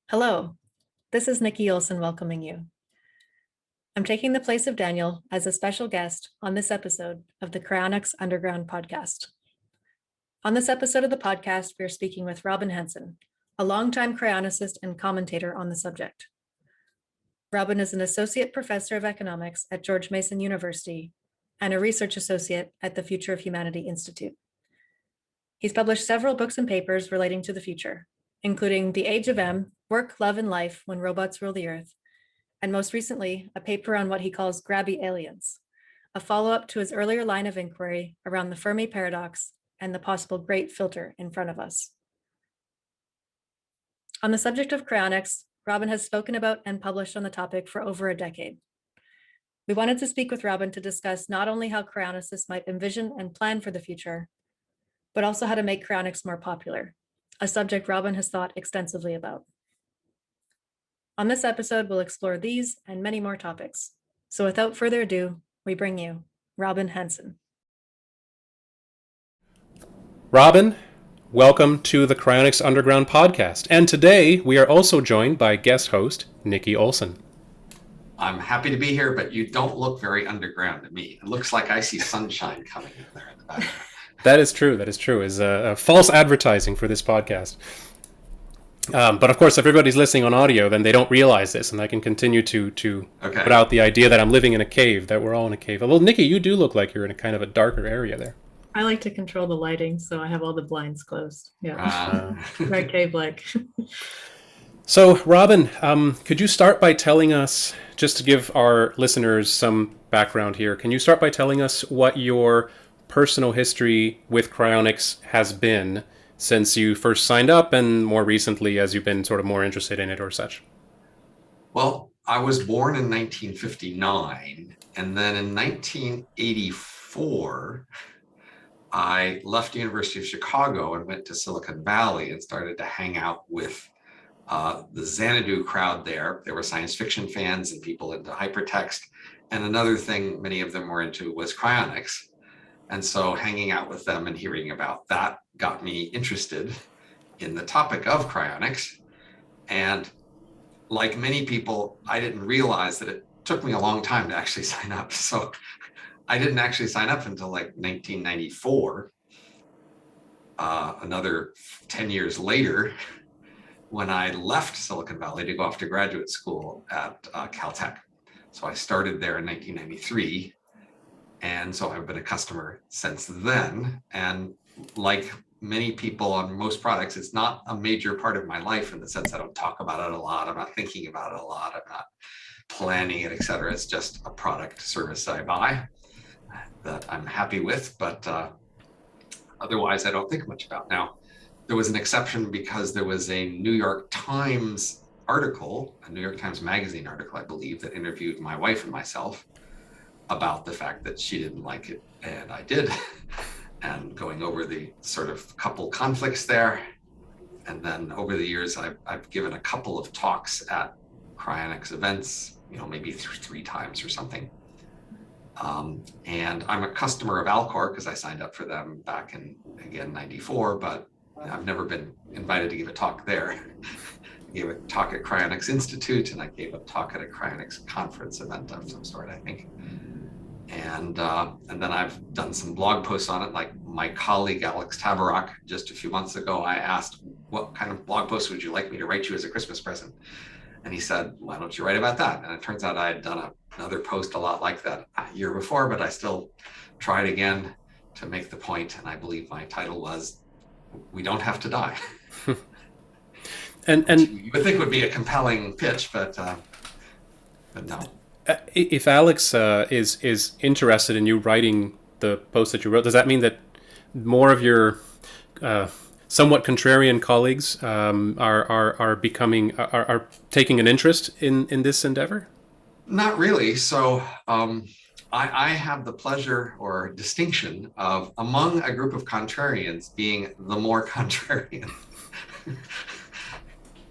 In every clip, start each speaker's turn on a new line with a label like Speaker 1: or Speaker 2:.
Speaker 1: Hello, this is Nikki Olson welcoming you. I'm taking the place of Daniel as a special guest on this episode of the Cryonics Underground podcast. On this episode of the podcast, we are speaking with Robin Hanson, a longtime cryonicist and commentator on the subject. Robin is an associate professor of economics at George Mason University and a research associate at the Future of Humanity Institute. He's published several books and papers relating to the future, including The Age of M, Work, Love, and Life When Robots Rule the Earth, and most recently, a paper on what he calls Grabby Aliens, a follow-up to his earlier line of inquiry around the Fermi paradox and the possible great filter in front of us. On the subject of cryonics, Robin has spoken about and published on the topic for over a decade. We wanted to speak with Robin to discuss not only how cryonicists might envision and plan for the future, but also how to make cryonics more popular, a subject Robin has thought extensively about. On this episode, we'll explore these and many more topics. So without further ado, we bring you Robin Hanson.
Speaker 2: Robin, welcome to the Cryonics Underground podcast. And today we are also joined by guest host Nikki Olson.
Speaker 3: I'm happy to be here, but you don't look very underground to me. It looks like I see sunshine coming in there in the background.
Speaker 2: That is true. Is a false advertising for this podcast. But of course, if everybody's listening on audio, then they don't realize this, and I can continue to put out the idea that I'm living in a cave, that we're all in a cave. Well, Nikki, you do look like you're in a kind of a darker area there.
Speaker 1: I like to control the lighting, so I have all the blinds closed. Yeah, right, cave-like.
Speaker 2: So, Robin, could you start by telling us, just to give our listeners some background here, can you start by telling us what your personal history with cryonics has been since you first signed up, and more recently as you've been sort of more interested in it or such?
Speaker 3: Well, I was born in 1959, and then in 1984, I left the University of Chicago and went to Silicon Valley and started to hang out with the Xanadu crowd there. There were science fiction fans and people into hypertext. And another thing many of them were into was cryonics. And so hanging out with them and hearing about that got me interested in the topic of cryonics. And like many people, I didn't realize that it took me a long time to actually sign up. So I didn't actually sign up until like 1994, another 10 years later, when I left Silicon Valley to go off to graduate school at Caltech. So I started there in 1993. And so I've been a customer since then. And like many people on most products, it's not a major part of my life in the sense I don't talk about it a lot. I'm not thinking about it a lot. I'm not planning it, et cetera. It's just a product service I buy that I'm happy with, but otherwise I don't think much about. Now, there was an exception because there was a New York Times article, a New York Times Magazine article, I believe, that interviewed my wife and myself about the fact that she didn't like it and I did, and going over the sort of couple conflicts there. And then over the years, I've given a couple of talks at cryonics events, maybe three times or something. And I'm a customer of Alcor because I signed up for them back in, again, 94, but I've never been invited to give a talk there. I gave a talk at Cryonics Institute, and I gave a talk at a cryonics conference event of some sort, I think. And then I've done some blog posts on it. Like my colleague, Alex Tabarrok, just a few months ago, I asked, what kind of blog post would you like me to write you as a Christmas present? And he said, why don't you write about that? And it turns out I had done another post a lot like that a year before, but I still tried again to make the point. And I believe my title was, We Don't Have to Die.
Speaker 2: and
Speaker 3: you would think would be a compelling pitch, but no.
Speaker 2: If Alex is interested in you writing the post that you wrote, does that mean that more of your somewhat contrarian colleagues are taking an interest in this endeavor?
Speaker 3: Not really. So I have the pleasure or distinction of, among a group of contrarians, being the more contrarian.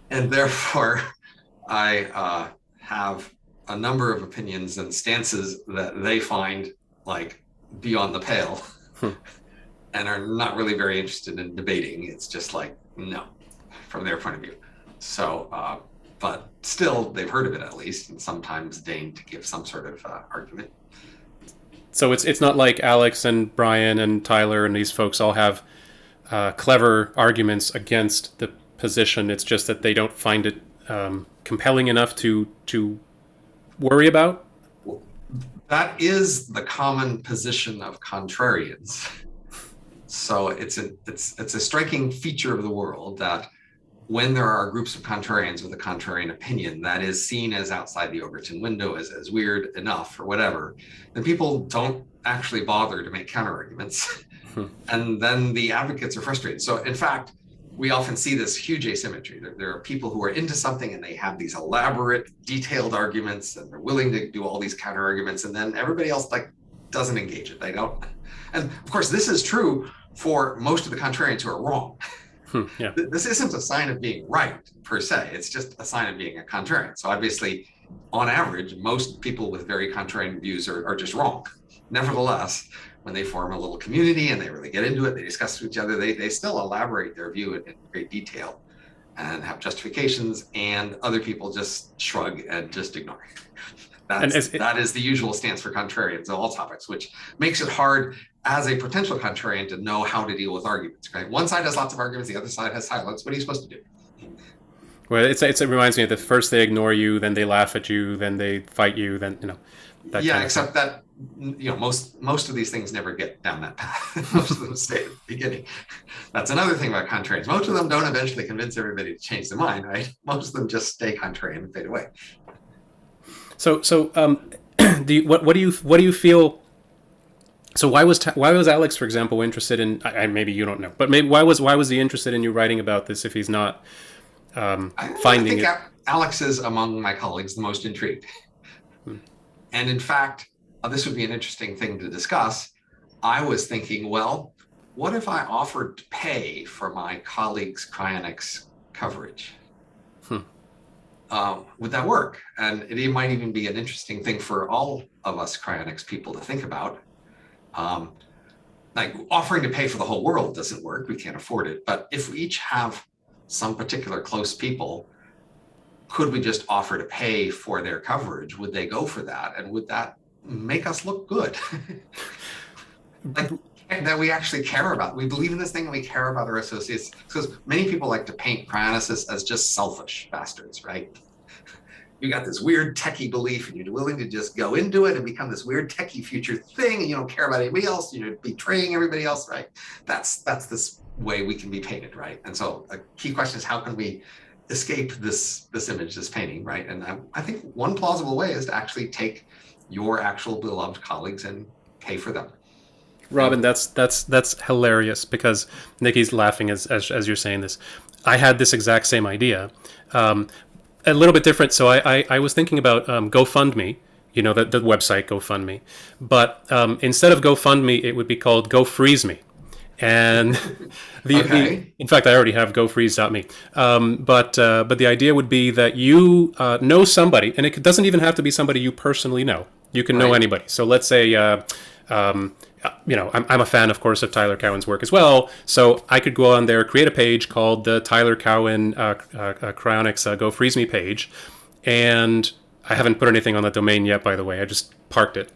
Speaker 3: And therefore, I have a number of opinions and stances that they find like beyond the pale and are not really very interested in debating. It's just like, no, from their point of view. So, but still, they've heard of it at least, and sometimes deign to give some sort of argument.
Speaker 2: So it's not like Alex and Brian and Tyler and these folks all have clever arguments against the position. It's just that they don't find it compelling enough to worry about.
Speaker 3: That is the common position of contrarians. So it's a striking feature of the world that when there are groups of contrarians with a contrarian opinion that is seen as outside the Overton window, as weird enough or whatever, then people don't actually bother to make counter arguments. And then the advocates are frustrated. So in fact, we often see this huge asymmetry. There are people who are into something and they have these elaborate, detailed arguments, and they're willing to do all these counter arguments, and then everybody else doesn't engage it. They don't. And of course, this is true for most of the contrarians who are wrong.
Speaker 2: Yeah.
Speaker 3: This isn't a sign of being right per se. It's just a sign of being a contrarian. So obviously, on average, most people with very contrarian views are just wrong. Nevertheless, when they form a little community and they really get into it, they discuss with each other, they still elaborate their view in great detail and have justifications, and other people just shrug and just ignore it. That is the usual stance for contrarians on all topics, which makes it hard as a potential contrarian to know how to deal with arguments, right? One side has lots of arguments, the other side has silence. What are you supposed to do?
Speaker 2: Well, it reminds me that first they ignore you, then they laugh at you, then they fight you, then, that
Speaker 3: yeah,
Speaker 2: kind of
Speaker 3: except
Speaker 2: stuff.
Speaker 3: that, most of these things never get down that path. Most of them stay at the beginning. That's another thing about contrarians. Most of them don't eventually convince everybody to change their mind, right? Most of them just stay contrarian and fade away.
Speaker 2: So what do you feel? So why was Alex, for example, interested in? Maybe you don't know, but maybe why was he interested in you writing about this if he's not finding it?
Speaker 3: Alex is among my colleagues the most intrigued, and in fact, this would be an interesting thing to discuss. I was thinking, well, what if I offered to pay for my colleagues' cryonics coverage? Would that work? And it might even be an interesting thing for all of us cryonics people to think about. Like offering to pay for the whole world doesn't work. We can't afford it. But if we each have some particular close people, could we just offer to pay for their coverage? Would they go for that? And would that make us look good? Like that we actually care about. We believe in this thing and we care about our associates. Because many people like to paint cryonicists as just selfish bastards, right? You got this weird techie belief and you're willing to just go into it and become this weird techie future thing, and you don't care about anybody else, you're betraying everybody else, right? That's this way we can be painted, right? And so a key question is, how can we escape this image, this painting, right? And I think one plausible way is to actually take your actual beloved colleagues and pay for them.
Speaker 2: Robin, that's hilarious, because Nikki's laughing as you're saying this. I had this exact same idea. A little bit different. So I was thinking about GoFundMe, the website GoFundMe. But instead of GoFundMe, it would be called GoFreeze.me. And in fact, I already have GoFreeze.me. But the idea would be that you know somebody, and it doesn't even have to be somebody you personally know. You can know anybody. So let's say, I'm a fan, of course, of Tyler Cowen's work as well. So I could go on there, create a page called the Tyler Cowen Cryonics Go Freeze Me page. And I haven't put anything on the domain yet, by the way. I just parked it.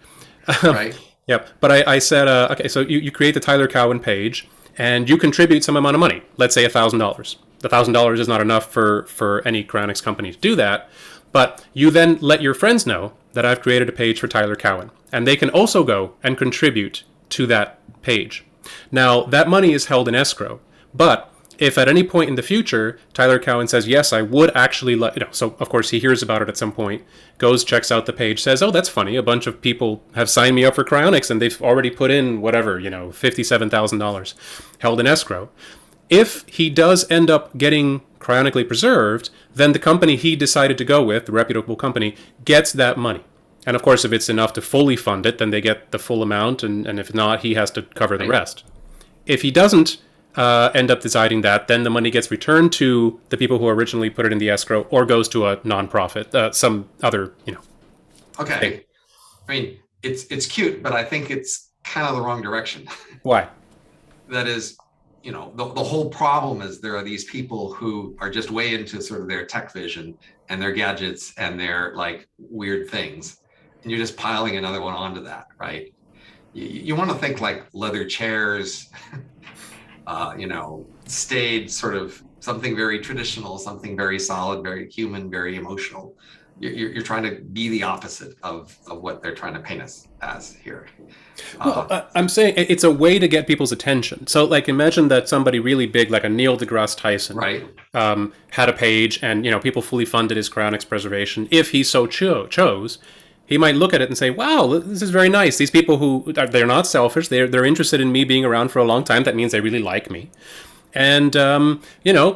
Speaker 3: Right.
Speaker 2: Yep. But I said, okay, so you create the Tyler Cowen page and you contribute some amount of money. Let's say $1,000. The $1,000 is not enough for any cryonics company to do that. But you then let your friends know that I've created a page for Tyler Cowen. And they can also go and contribute to that page. Now, that money is held in escrow. But if at any point in the future, Tyler Cowen says, yes, I would actually so of course he hears about it at some point, goes, checks out the page, says, oh, that's funny. A bunch of people have signed me up for cryonics and they've already put in whatever, $57,000 held in escrow. If he does end up getting cryonically preserved, then the company he decided to go with, the reputable company, gets that money. And of course, if it's enough to fully fund it, then they get the full amount, and if not, he has to cover the rest. If he doesn't end up deciding that, then the money gets returned to the people who originally put it in the escrow, or goes to a nonprofit, some other,
Speaker 3: Okay.
Speaker 2: thing.
Speaker 3: I mean, it's cute, but I think it's kind of the wrong direction.
Speaker 2: Why?
Speaker 3: That is, the whole problem is there are these people who are just way into sort of their tech vision and their gadgets and their like weird things. And you're just piling another one onto that, right? You want to think like leather chairs, stayed sort of something very traditional, something very solid, very human, very emotional. You're trying to be the opposite of what they're trying to paint us as here.
Speaker 2: Well, I'm saying it's a way to get people's attention. So, like, imagine that somebody really big, like a Neil deGrasse Tyson,
Speaker 3: right,
Speaker 2: had a page, and people fully funded his cryonics preservation. If he so chose, he might look at it and say, "Wow, this is very nice. These people they're not selfish. They're interested in me being around for a long time. That means they really like me. And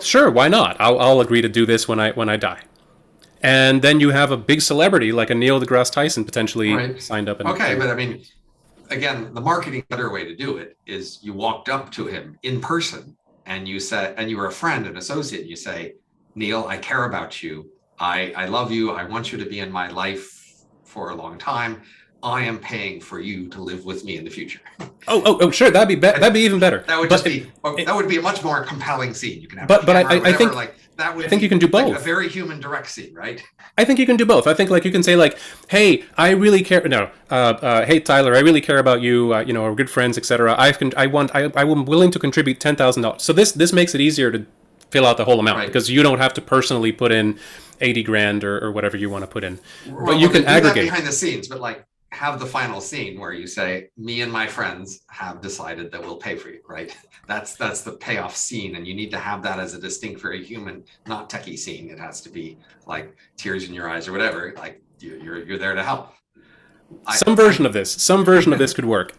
Speaker 2: sure, why not? I'll agree to do this when I die." And then you have a big celebrity like a Neil deGrasse Tyson potentially signed up.
Speaker 3: Okay, but I mean, again, the marketing better way to do it is you walked up to him in person and you said, and you were a friend, an associate, and you say, "Neil, I care about you. I love you. I want you to be in my life for a long time. I am paying for you to live with me in the future."
Speaker 2: Oh, sure, that'd be even better.
Speaker 3: That would that would be a much more compelling scene. You can have,
Speaker 2: but I think
Speaker 3: like that would.
Speaker 2: I think you can do both.
Speaker 3: Like a very human, direct scene, right?
Speaker 2: I think you can do both. I think like you can say like, "Hey, I really care." No, hey Tyler, I really care about you. We're good friends, etc. I'm willing to contribute $10,000. So this makes it easier to fill out the whole amount because you don't have to personally put in 80 grand or whatever you want to put in. But you can aggregate
Speaker 3: behind the scenes, but like have the final scene where you say, "Me and my friends have decided that we'll pay for you," right? That's the payoff scene, and you need to have that as a distinct, very human, not techie scene. It has to be like tears in your eyes or whatever. Like you're there to help.
Speaker 2: Some version of this could work.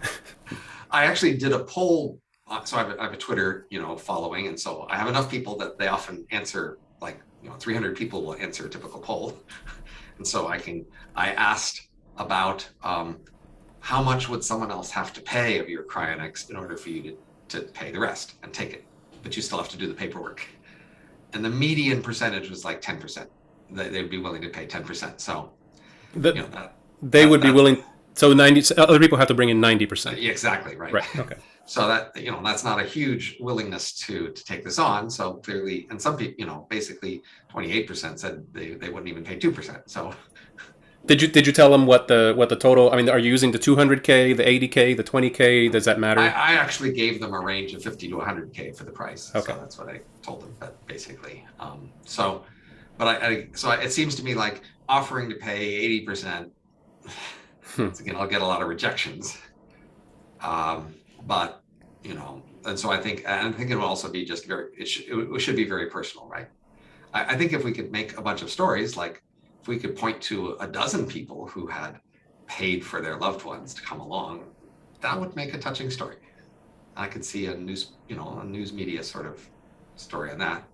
Speaker 3: I actually did a poll. So I have a Twitter, following, and so I have enough people that they often answer. Like 300 people will answer a typical poll, and so I asked about how much would someone else have to pay of your cryonics in order for you to pay the rest and take it, but you still have to do the paperwork. And the median percentage was like 10%. They'd be willing to pay 10%. So
Speaker 2: they would be willing. So 90. Other people have to bring in 90%.
Speaker 3: Exactly right.
Speaker 2: Right. Okay.
Speaker 3: So that that's not a huge willingness to take this on. So clearly, and some people, basically 28% said they wouldn't even pay 2%. So.
Speaker 2: Did you tell them what the total? I mean, are you using the 200K, the 80K, the 20K? Does that matter?
Speaker 3: I actually gave them a range of 50 to 100K for the price.
Speaker 2: Okay,
Speaker 3: so that's what I told them. But basically, so it seems to me like offering to pay 80%. Again, I'll get a lot of rejections. But and so I think it will also be just it should be very personal, right? I think if we could make a bunch of stories like. If we could point to a dozen people who had paid for their loved ones to come along, that would make a touching story. I could see a news media sort of story on that.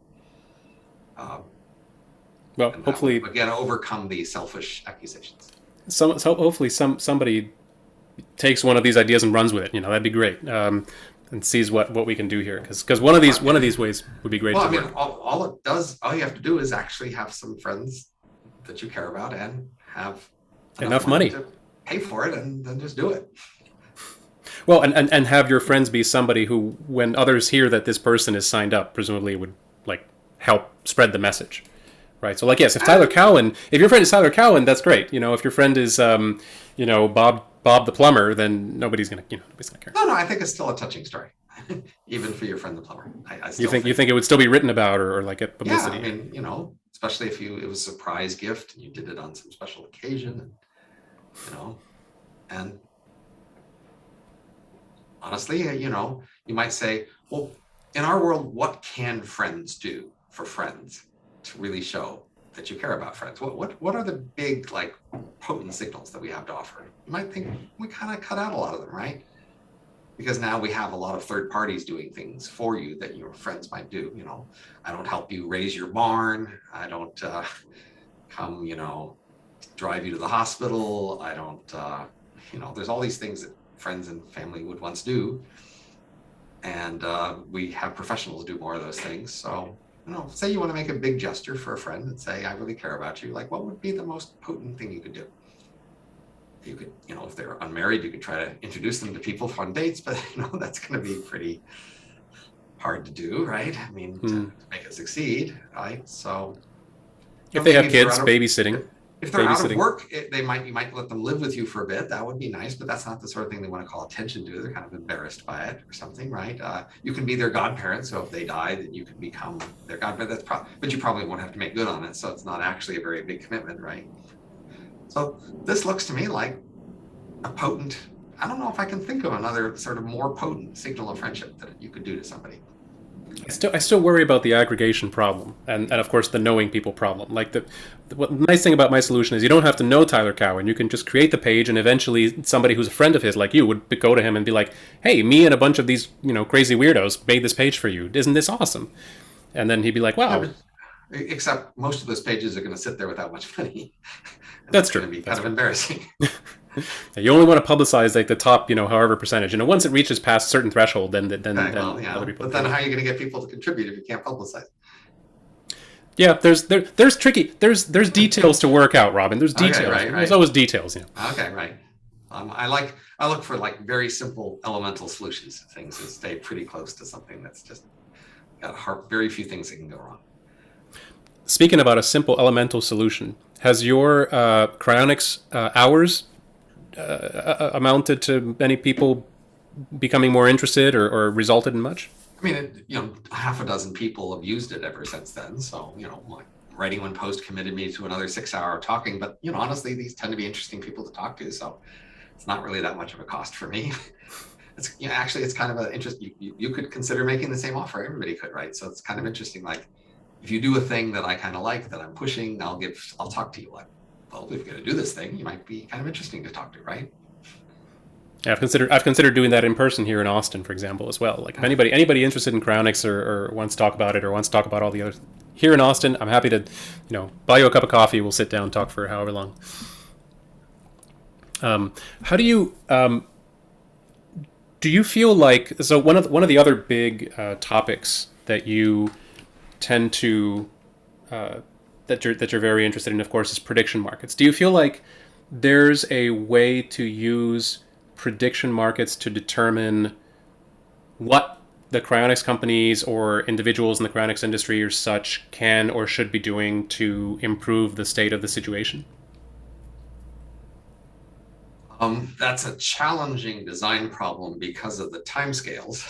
Speaker 2: Well, hopefully,
Speaker 3: again, overcome the selfish accusations.
Speaker 2: So hopefully somebody takes one of these ideas and runs with it. That'd be great. And sees what we can do here, because one of these ways would be great.
Speaker 3: Well, all you have to do is actually have some friends that you care about and have
Speaker 2: enough money
Speaker 3: to pay for it, and then just do it.
Speaker 2: Well, and have your friends be somebody who, when others hear that this person is signed up, presumably would like help spread the message, right? So like, yes, if your friend is Tyler Cowan, that's great. If your friend is Bob the plumber, then nobody's gonna care.
Speaker 3: No, I think it's still a touching story, even for your friend the plumber.
Speaker 2: You think it would still be written about or like get publicity?
Speaker 3: Yeah, I mean, especially if it was a surprise gift and you did it on some special occasion, and honestly, you might say, well, in our world, what can friends do for friends to really show that you care about friends? What are the big, like, potent signals that we have to offer? You might think we kind of cut out a lot of them, right? Because now we have a lot of third parties doing things for you that your friends might do. I don't help you raise your barn. I don't come, drive you to the hospital. I don't, there's all these things that friends and family would once do. And we have professionals do more of those things. So, say you want to make a big gesture for a friend and say, "I really care about you." Like, what would be the most potent thing you could do? You could, if they're unmarried, you could try to introduce them to people for on dates, but that's going to be pretty hard to do, right? I mean, to make it succeed, right? So
Speaker 2: if they have kids, babysitting.
Speaker 3: If they're out of work, you might let them live with you for a bit. That would be nice, but that's not the sort of thing they want to call attention to. They're kind of embarrassed by it or something, right? You can be their godparent, so if they die, then you can become their godparent. But you probably won't have to make good on it, so it's not actually a very big commitment, right? So this looks to me like a potent. I don't know if I can think of another sort of more potent signal of friendship that you could do to somebody.
Speaker 2: I still worry about the aggregation problem and of course the knowing people problem. Like the nice thing about my solution is you don't have to know Tyler Cowen. You can just create the page, and eventually somebody who's a friend of his like you would go to him and be like, hey, me and a bunch of these crazy weirdos made this page for you. Isn't this awesome? And then he'd be like, wow.
Speaker 3: Except most of those pages are going to sit there without much money.
Speaker 2: That's true.
Speaker 3: Going to be kind of embarrassing.
Speaker 2: You only want to publicize like the top, however percentage. Once it reaches past a certain threshold, then
Speaker 3: But then how are you going to get people to contribute if you can't publicize?
Speaker 2: Yeah, there's tricky. There's details to work out, Robin. There's details.
Speaker 3: Okay, right.
Speaker 2: There's always details.
Speaker 3: Okay, right. I look for like very simple elemental solutions to things and stay pretty close to something that's just got very few things that can go wrong.
Speaker 2: Speaking about a simple elemental solution, has your cryonics hours amounted to many people becoming more interested or resulted in much?
Speaker 3: I mean, half a dozen people have used it ever since then. So, like writing one post committed me to another 6 hour talking. But, honestly, these tend to be interesting people to talk to. So it's not really that much of a cost for me. It's actually, it's kind of an interest. You could consider making the same offer. Everybody could, right? So it's kind of interesting. Like, if you do a thing that I kind of like, that I'm pushing, I'll talk to you. Like, well, if you're going to do this thing, you might be kind of interesting to talk to, right?
Speaker 2: Yeah, I've considered doing that in person here in Austin, for example, as well. Like, if anybody interested in cryonics or wants to talk about it or wants to talk about all the others here in Austin, I'm happy to, buy you a cup of coffee. We'll sit down and talk for however long. How do you feel like, so one of the other big topics that you tend to that you're very interested in, of course, is prediction markets. Do you feel like there's a way to use prediction markets to determine what the cryonics companies or individuals in the cryonics industry or such can or should be doing to improve the state of the situation?
Speaker 3: That's a challenging design problem because of the timescales.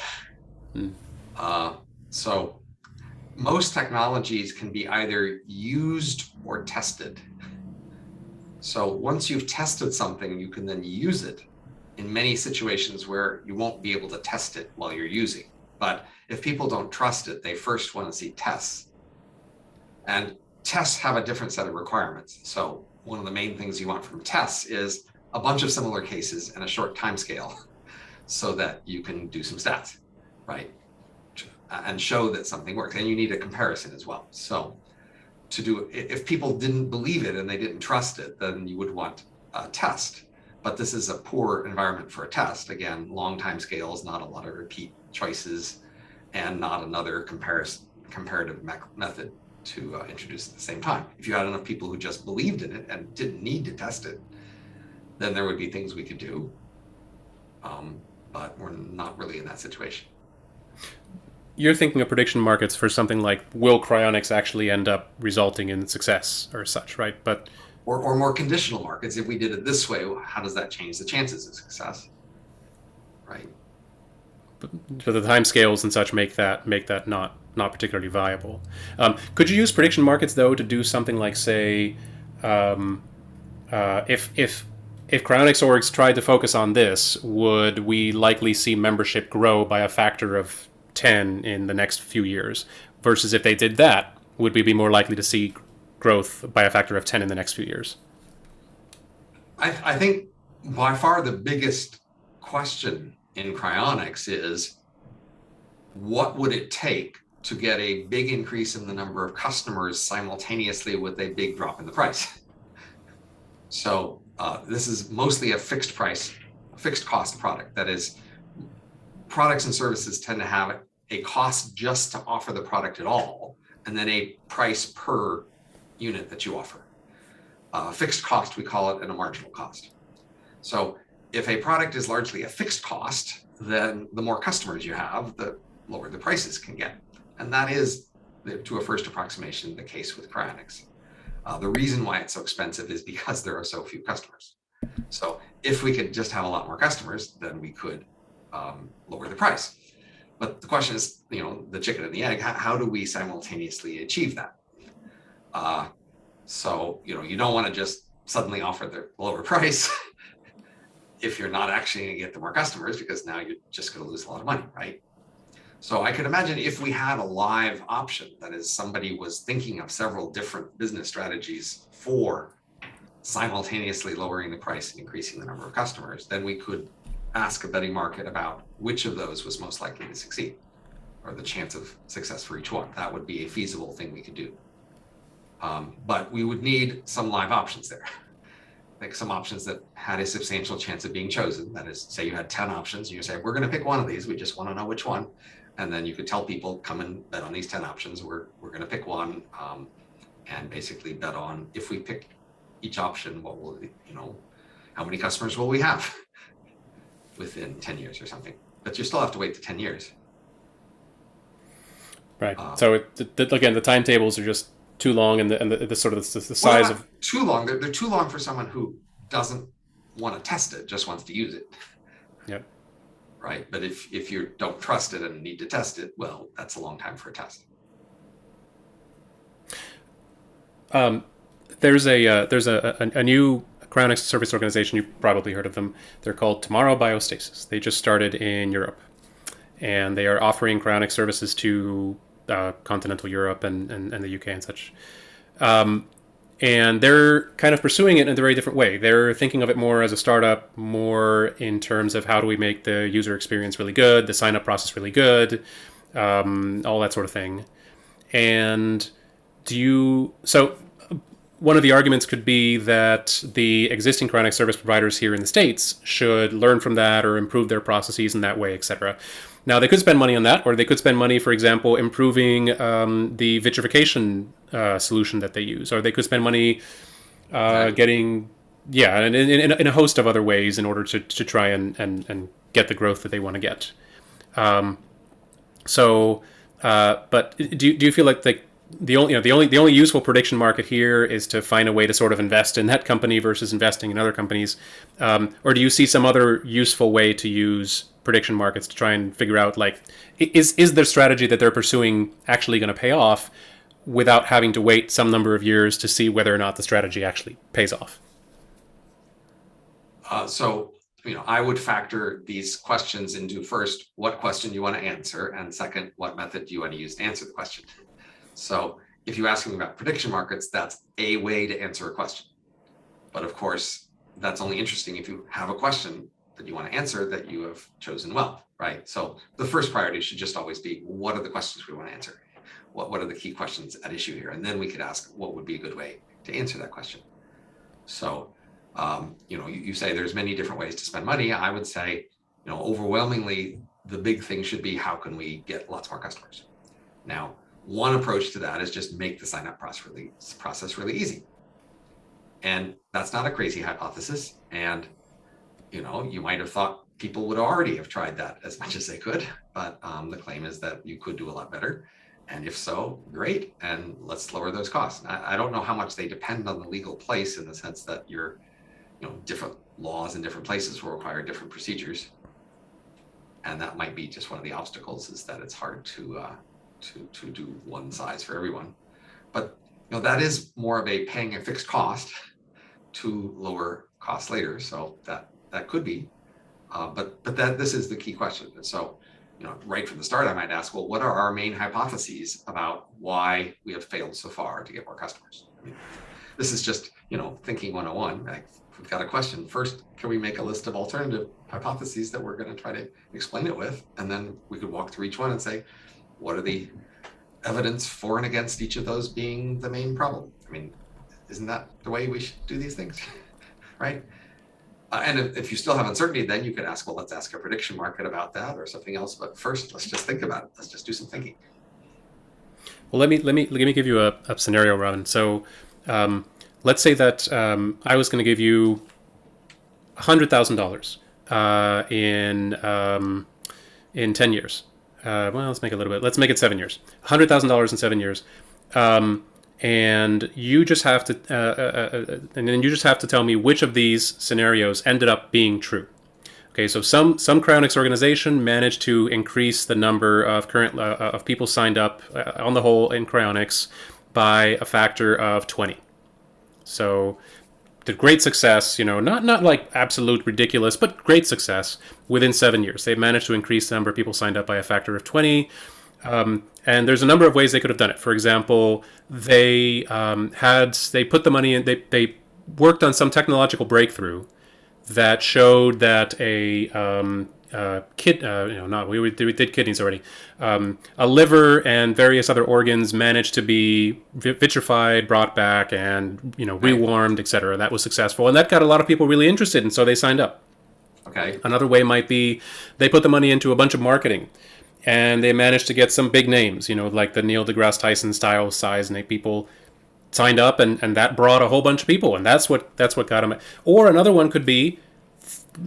Speaker 3: So most technologies can be either used or tested. So once you've tested something, you can then use it in many situations where you won't be able to test it while you're using. But if people don't trust it, they first want to see tests. And tests have a different set of requirements. So one of the main things you want from tests is a bunch of similar cases and a short time scale so that you can do some stats, right? And show that something works. And you need a comparison as well. So if people didn't believe it and they didn't trust it, then you would want a test. But this is a poor environment for a test. Again, long time scales, not a lot of repeat choices, and not another comparative method to introduce at the same time. If you had enough people who just believed in it and didn't need to test it, then there would be things we could do. But we're not really in that situation.
Speaker 2: You're thinking of prediction markets for something like, will cryonics actually end up resulting in success or such, right? But
Speaker 3: or more conditional markets. If we did it this way, how does that change the chances of success, right?
Speaker 2: So the time scales and such make that not particularly viable. Could you use prediction markets though to do something like, say, if cryonics orgs tried to focus on this, would we likely see membership grow by a factor of 10 in the next few years? Versus if they did that, would we be more likely to see growth by a factor of 10 in the next few years?
Speaker 3: I think by far the biggest question in cryonics is, what would it take to get a big increase in the number of customers simultaneously with a big drop in the price? So this is mostly a fixed cost product. That is, products and services tend to have a cost just to offer the product at all, and then a price per unit that you offer. Fixed cost, we call it, and a marginal cost. So if a product is largely a fixed cost, then the more customers you have, the lower the prices can get. And that is, to a first approximation, the case with cryonics. The reason why it's so expensive is because there are so few customers. So if we could just have a lot more customers, then we could lower the price. But the question is, the chicken and the egg, how do we simultaneously achieve that? So, you don't want to just suddenly offer the lower price if you're not actually going to get the more customers, because now you're just going to lose a lot of money, right? So I could imagine if we had a live option, that is, somebody was thinking of several different business strategies for simultaneously lowering the price and increasing the number of customers, then we could ask a betting market about which of those was most likely to succeed, or the chance of success for each one. That would be a feasible thing we could do. But we would need some live options there. Like some options that had a substantial chance of being chosen. That is, say you had 10 options and you say, we're going to pick one of these. We just want to know which one. And then you could tell people, come and bet on these 10 options. We're going to pick one, and basically bet on, if we pick each option, what will, how many customers will we have within 10 years or something. But you still have to wait the 10 years.
Speaker 2: Right. So again, the timetables are just too long, and the sort of the size of
Speaker 3: too long. They're too long for someone who doesn't want to test it, just wants to use it.
Speaker 2: Yep.
Speaker 3: Right. But if you don't trust it and need to test it, well, that's a long time for a test.
Speaker 2: There's a new cryonics service organization. You've probably heard of them. They're called Tomorrow Biostasis. They just started in Europe, and they are offering cryonics services to continental Europe and the UK and such. And they're kind of pursuing it in a very different way. They're thinking of it more as a startup, more in terms of how do we make the user experience really good, the sign-up process really good, all that sort of thing. And so one of the arguments could be that the existing cryonics service providers here in the States should learn from that or improve their processes in that way, etc. Now, they could spend money on that, or they could spend money, for example, improving the vitrification solution that they use, or they could spend money getting, in a host of other ways in order to try and get the growth that they want to get. But do you feel like the only useful prediction market here is to find a way to sort of invest in that company versus investing in other companies, or do you see some other useful way to use prediction markets to try and figure out, like, is their strategy that they're pursuing actually going to pay off without having to wait some number of years to see whether or not the strategy actually pays off?
Speaker 3: So I would factor these questions into, first, what question you want to answer, and second, what method do you want to use to answer the question. So if you ask me about prediction markets, that's a way to answer a question. But of course, that's only interesting if you have a question that you want to answer that you have chosen well, right? So the first priority should just always be, what are the questions we want to answer? What are the key questions at issue here? And then we could ask, what would be a good way to answer that question? So, you say there's many different ways to spend money. I would say, overwhelmingly, the big thing should be, how can we get lots more customers? Now, one approach to that is just make the sign-up process really easy. And that's not a crazy hypothesis. And, you might have thought people would already have tried that as much as they could. But the claim is that you could do a lot better. And if so, great. And let's lower those costs. I don't know how much they depend on the legal place, in the sense that different laws in different places will require different procedures. And that might be just one of the obstacles, is that it's hard to do one size for everyone. But that is more of a paying a fixed cost to lower costs later. So that could be, but this is the key question. And so, right from the start, I might ask, well, what are our main hypotheses about why we have failed so far to get more customers? I mean, this is just, thinking 101. Like, if we've got a question, first, can we make a list of alternative hypotheses that we're going to try to explain it with? And then we could walk through each one and say, what are the evidence for and against each of those being the main problem? I mean, isn't that the way we should do these things? Right? And if you still have uncertainty, then you could ask, well, let's ask a prediction market about that or something else. But first, let's just think about it. Let's just do some thinking.
Speaker 2: Well, let me give you a scenario, Robin. So let's say that I was going to give you $100,000 in 10 years. well, let's make it a little bit. Let's make it 7 years. $100,000 in 7 years. And you just have to, and then you just have to tell me which of these scenarios ended up being true. Okay, so some cryonics organization managed to increase the number of current of people signed up on the whole in cryonics by a factor of 20. So the great success, not like absolute ridiculous, but great success within 7 years. They've managed to increase the number of people signed up by a factor of 20. And there's a number of ways they could have done it. For example, they put the money in. They worked on some technological breakthrough that showed that we did kidneys already. A liver and various other organs managed to be vitrified, brought back, and rewarmed, etc. That was successful, and that got a lot of people really interested, and so they signed up.
Speaker 3: Okay.
Speaker 2: Another way might be they put the money into a bunch of marketing. And they managed to get some big names, like the Neil deGrasse Tyson style size, and people signed up, and that brought a whole bunch of people, and that's what got them. Or another one could be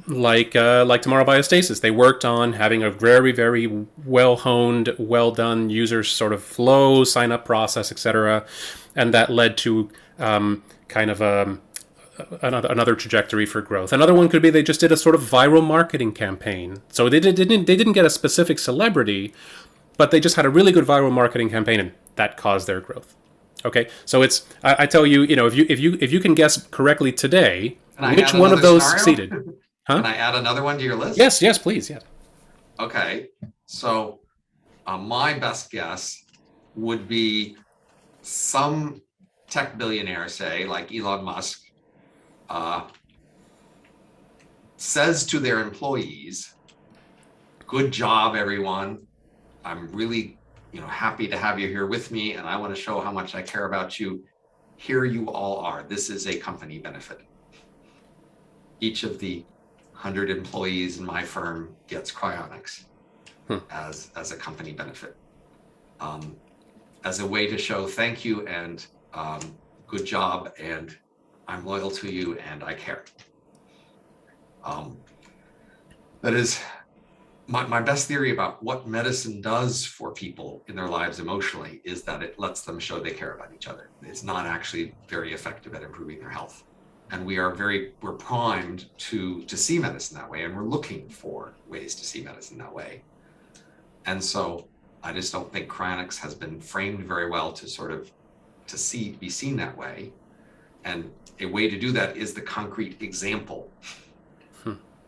Speaker 2: like Tomorrow Biostasis. They worked on having a very, very well honed, well done user sort of flow, sign up process, etc., and that led to kind of another trajectory for growth. Another one could be they just did a sort of viral marketing campaign. So they didn't get a specific celebrity, but they just had a really good viral marketing campaign, and that caused their growth. Okay, so it's I tell you, if you can guess correctly today, which one of those succeeded? Huh?
Speaker 3: Can I add another one to your list?
Speaker 2: Yes, please. Yeah.
Speaker 3: Okay, so my best guess would be some tech billionaire, say like Elon Musk, says to their employees, "Good job, everyone. I'm really, happy to have you here with me, and I want to show how much I care about you. Here you all are. This is a company benefit. Each of the 100 employees in my firm gets cryonics as a company benefit, as a way to show thank you and good job, and I'm loyal to you and I care." That is my best theory about what medicine does for people in their lives emotionally, is that it lets them show they care about each other. It's not actually very effective at improving their health. And we're primed to see medicine that way, and we're looking for ways to see medicine that way. And so I just don't think cryonics has been framed very well to be seen that way. And a way to do that is the concrete example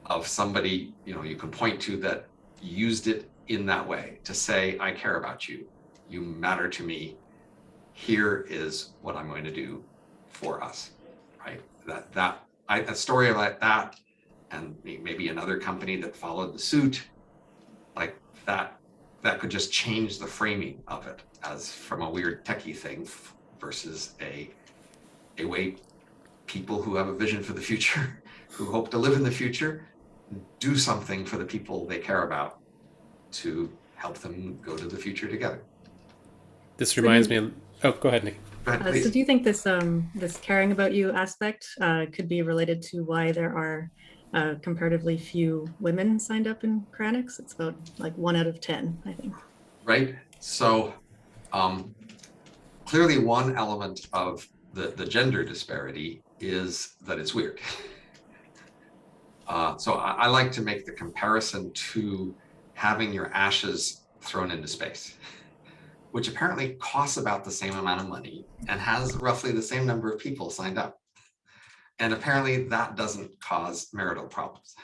Speaker 3: of somebody, you can point to that used it in that way to say, I care about you. You matter to me. Here is what I'm going to do for us, right? A story like that, and maybe another company that followed the suit, like that could just change the framing of it as from a weird techie thing versus a way people who have a vision for the future, who hope to live in the future, do something for the people they care about to help them go to the future together.
Speaker 2: This reminds me of, go ahead, Nikki.
Speaker 3: Go ahead,
Speaker 1: So do you think this caring about you aspect could be related to why there are comparatively few women signed up in cryonics? It's about like 1 out of 10, I think.
Speaker 3: Right. So clearly one element of the gender disparity is that it's weird. So I like to make the comparison to having your ashes thrown into space, which apparently costs about the same amount of money and has roughly the same number of people signed up. And apparently that doesn't cause marital problems.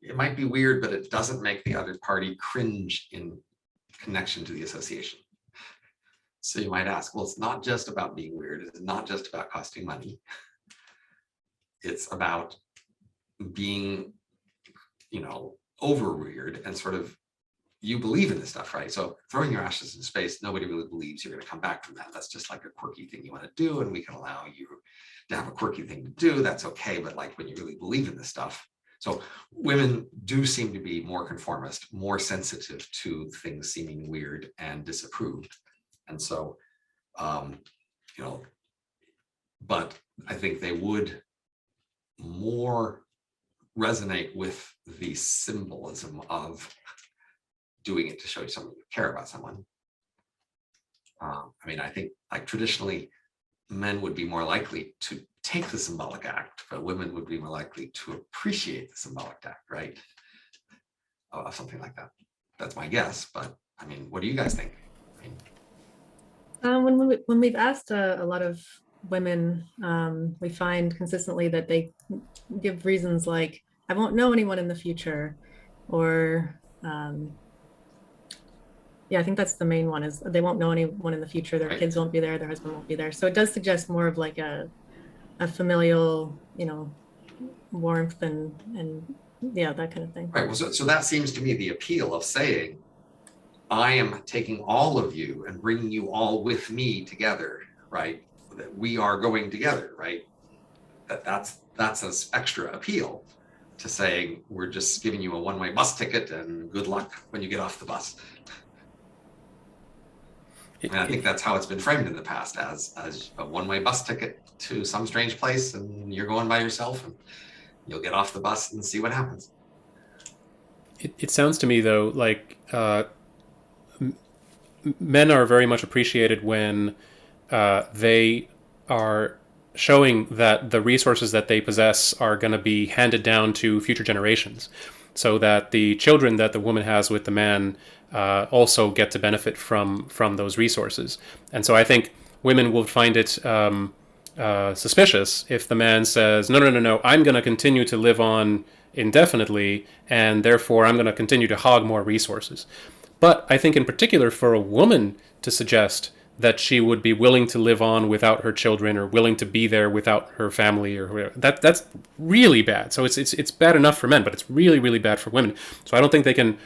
Speaker 3: It might be weird, but it doesn't make the other party cringe in connection to the association. So you might ask, well, it's not just about being weird. It's not just about costing money. It's about being, over weird and sort of, you believe in this stuff, right? So throwing your ashes in space, nobody really believes you're going to come back from that. That's just like a quirky thing you want to do, and we can allow you to have a quirky thing to do. That's okay. But like when you really believe in this stuff, so women do seem to be more conformist, more sensitive to things seeming weird and disapproved. And so, but I think they would more resonate with the symbolism of doing it to show someone you care about someone. I mean, I think like traditionally, men would be more likely to take the symbolic act, but women would be more likely to appreciate the symbolic act, right? Something like that. That's my guess, but I mean, what do you guys think? I mean,
Speaker 1: when we've asked a lot of women, we find consistently that they give reasons like, I won't know anyone in the future, or yeah, I think that's the main one, is they won't know anyone in the future. Their kids won't be there. Their husband won't be there. So it does suggest more of like a familial, warmth and yeah, that kind of thing.
Speaker 3: Right. Well, so that seems to me the appeal of saying, I am taking all of you and bringing you all with me together, right? That we are going together, right? That's an extra appeal to saying, we're just giving you a one-way bus ticket and good luck when you get off the bus. And I think that's how it's been framed in the past, as a one-way bus ticket to some strange place, and you're going by yourself, and you'll get off the bus and see what happens.
Speaker 2: It sounds to me, though, like men are very much appreciated when they are showing that the resources that they possess are going to be handed down to future generations, so that the children that the woman has with the man also get to benefit from those resources. And so I think women will find it suspicious if the man says, no, I'm going to continue to live on indefinitely, and therefore I'm going to continue to hog more resources. But I think in particular for a woman to suggest that she would be willing to live on without her children, or willing to be there without her family, or whatever, that's really bad. So it's bad enough for men, but it's really, really bad for women. So I don't think they can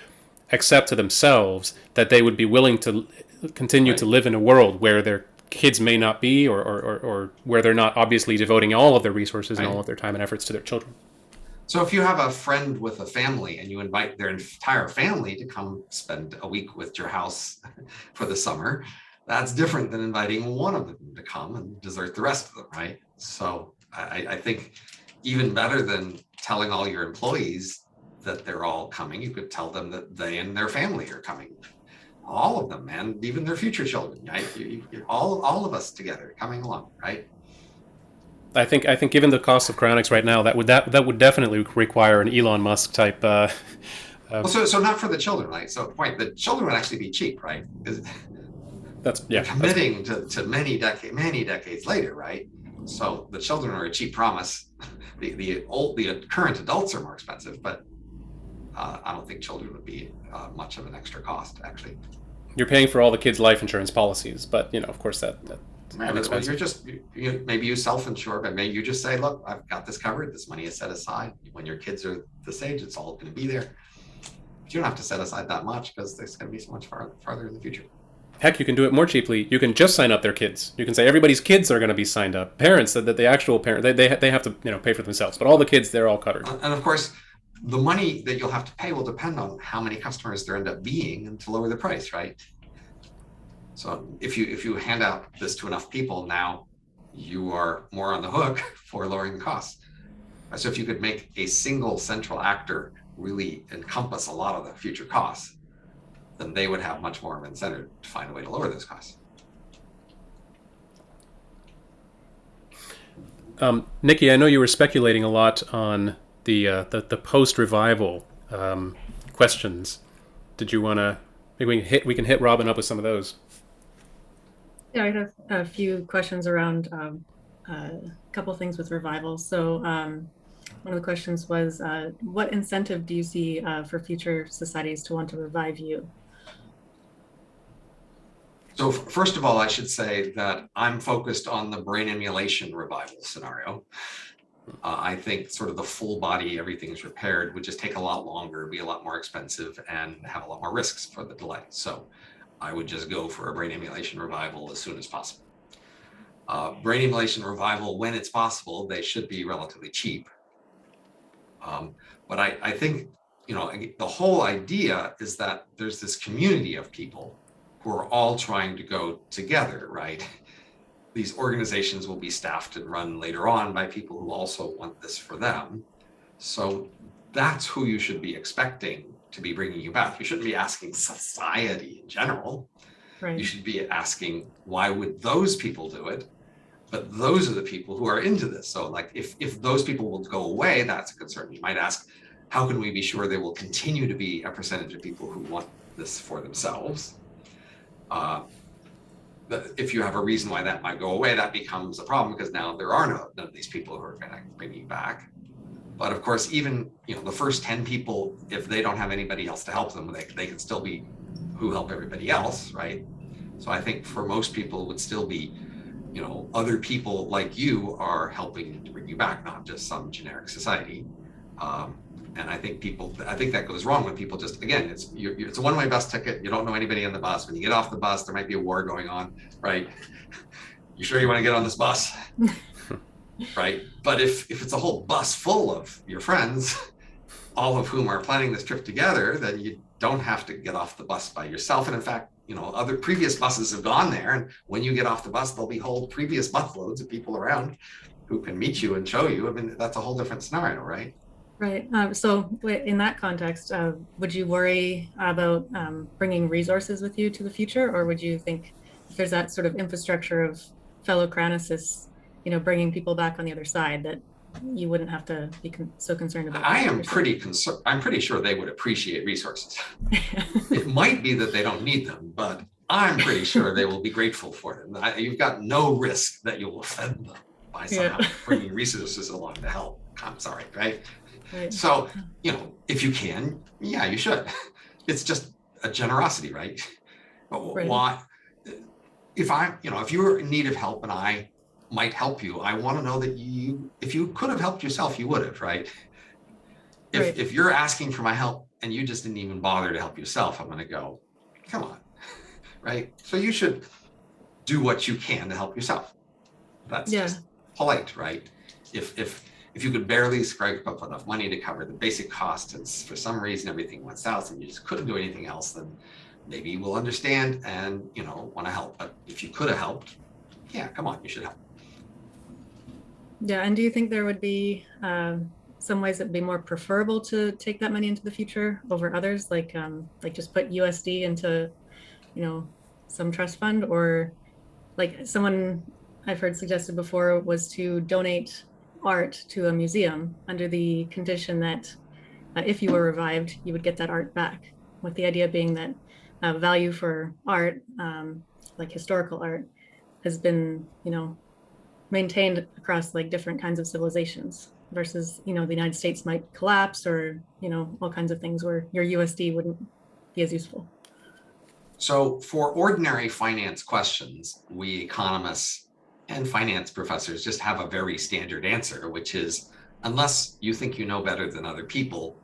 Speaker 2: accept to themselves that they would be willing to continue to live in a world where their kids may not be, or where they're not obviously devoting all of their resources and all of their time and efforts to their children.
Speaker 3: So if you have a friend with a family and you invite their entire family to come spend a week with your house for the summer, that's different than inviting one of them to come and desert the rest of them, right? So I think even better than telling all your employees that they're all coming, you could tell them that they and their family are coming. All of them, and even their future children, right? All of us together coming along, right?
Speaker 2: I think given the cost of cryonics right now, that would definitely require an Elon Musk type.
Speaker 3: Well, so not for the children, right? So the children would actually be cheap, right? Because committing to many decades later, right? So the children are a cheap promise. The current adults are more expensive, but I don't think children would be much of an extra cost, actually.
Speaker 2: You're paying for all the kids' life insurance policies, but of course that.
Speaker 3: Well, you're just maybe you self-insure, but maybe you just say, look, I've got this covered. This money is set aside. When your kids are this age, it's all going to be there. But you don't have to set aside that much, because it's going to be so much farther in the future.
Speaker 2: Heck, you can do it more cheaply. You can just sign up their kids. You can say everybody's kids are going to be signed up. Parents, that the actual parent, they have to pay for themselves, but all the kids, they're all covered.
Speaker 3: And of course, the money that you'll have to pay will depend on how many customers there end up being, and to lower the price, right? So if you hand out this to enough people, now you are more on the hook for lowering the costs. So if you could make a single central actor really encompass a lot of the future costs, then they would have much more of an incentive to find a way to lower those costs.
Speaker 2: Nikki, I know you were speculating a lot on the post-revival questions. Did you want to? Maybe we can hit Robin up with some of those.
Speaker 1: Yeah, I have a few questions around a couple things with revival. So one of the questions was, what incentive do you see for future societies to want to revive you?
Speaker 3: So first of all, I should say that I'm focused on the brain emulation revival scenario. I think sort of the full body, everything's repaired, would just take a lot longer, be a lot more expensive, and have a lot more risks for the delay. So I would just go for a brain emulation revival as soon as possible. Brain emulation revival, when it's possible, they should be relatively cheap. But I think, the whole idea is that there's this community of people who are all trying to go together, right? These organizations will be staffed and run later on by people who also want this for them. So that's who you should be expecting to be bringing you back. You shouldn't be asking society in general.
Speaker 1: Right.
Speaker 3: You should be asking, why would those people do it? But those are the people who are into this. So like if those people will go away, that's a concern. You might ask, how can we be sure there will continue to be a percentage of people who want this for themselves? If you have a reason why that might go away, that becomes a problem because now there are none of these people who are going to bring you back. But of course, even the first 10 people, if they don't have anybody else to help them, they can still be who help everybody else, right? So I think for most people, it would still be, other people like you are helping to bring you back, not just some generic society. And I think that goes wrong when people just, again, it's a one-way bus ticket. You don't know anybody on the bus. When you get off the bus, there might be a war going on, right? You sure you want to get on this bus? Right? But if it's a whole bus full of your friends, all of whom are planning this trip together, then you don't have to get off the bus by yourself. And in fact, other previous buses have gone there. And when you get off the bus, there'll be whole previous busloads of people around who can meet you and show you. I mean, that's a whole different scenario, right?
Speaker 1: Right. So in that context, would you worry about bringing resources with you to the future? Or would you think if there's that sort of infrastructure of fellow chronicists, bringing people back on the other side, that you wouldn't have to be so concerned about?
Speaker 3: I am pretty concerned. I'm pretty sure they would appreciate resources. It might be that they don't need them, but I'm pretty sure they will be grateful for them. You've got no risk that you will offend them by somehow bringing resources along to help. I'm sorry, right?
Speaker 1: Right.
Speaker 3: So, if you can, yeah, you should. It's just a generosity, right? But
Speaker 1: Right.
Speaker 3: why? If you're in need of help and I might help you, I want to know that if you could have helped yourself, you would have, right? If you're asking for my help and you just didn't even bother to help yourself, I'm going to go, come on, right? So you should do what you can to help yourself. That's just polite, right? If you could barely scrape up enough money to cover the basic costs and for some reason everything went south and you just couldn't do anything else, then maybe we'll understand and want to help. But if you could have helped, yeah, come on, you should help.
Speaker 1: Yeah, and do you think there would be some ways that'd be more preferable to take that money into the future over others, like just put USD into, some trust fund, or like someone I've heard suggested before was to donate art to a museum under the condition that if you were revived, you would get that art back, with the idea being that value for art, like historical art, has been, maintained across like different kinds of civilizations versus, the United States might collapse or, all kinds of things where your USD wouldn't be as useful.
Speaker 3: So for ordinary finance questions, we economists and finance professors just have a very standard answer, which is, unless you think you know better than other people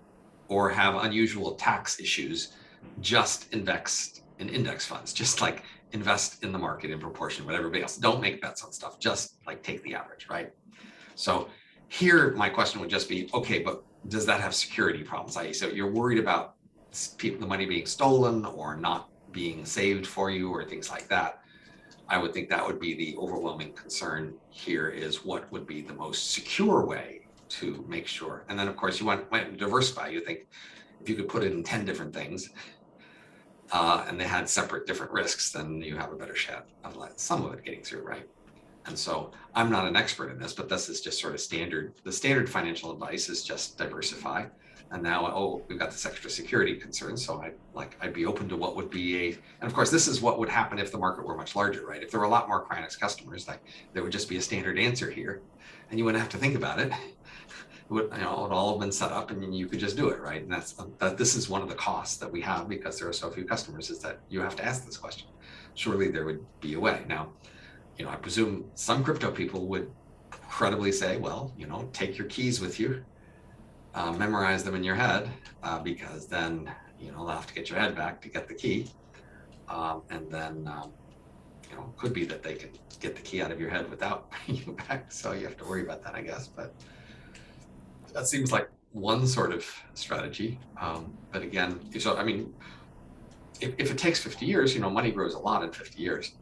Speaker 3: or have unusual tax issues, just invest in index funds, just like invest in the market in proportion with everybody else. Don't make bets on stuff, just like take the average, right? So here, my question would just be, okay, but does that have security problems? So you're worried about the money being stolen or not being saved for you or things like that. I would think that would be the overwhelming concern here, is what would be the most secure way to make sure. And then of course you want to diversify. You think if you could put it in 10 different things and they had separate different risks, then you have a better shot of some of it getting through, right? And so I'm not an expert in this, but this is just sort of standard. The standard financial advice is just diversify. And now, we've got this extra security concern. So I'd be open to what would be and of course, this is what would happen if the market were much larger, right? If there were a lot more Cryonics customers, there would just be a standard answer here and you wouldn't have to think about it. It would all have been set up and you could just do it, right? And this is one of the costs that we have because there are so few customers, is that you have to ask this question. Surely there would be a way. Now, I presume some crypto people would credibly say, well, take your keys with you, memorize them in your head, because then, they'll have to get your head back to get the key. And then, could be that they can get the key out of your head without bringing you back. So you have to worry about that, I guess. But that seems like one sort of strategy. But again, so, I mean, if it takes 50 years, money grows a lot in 50 years.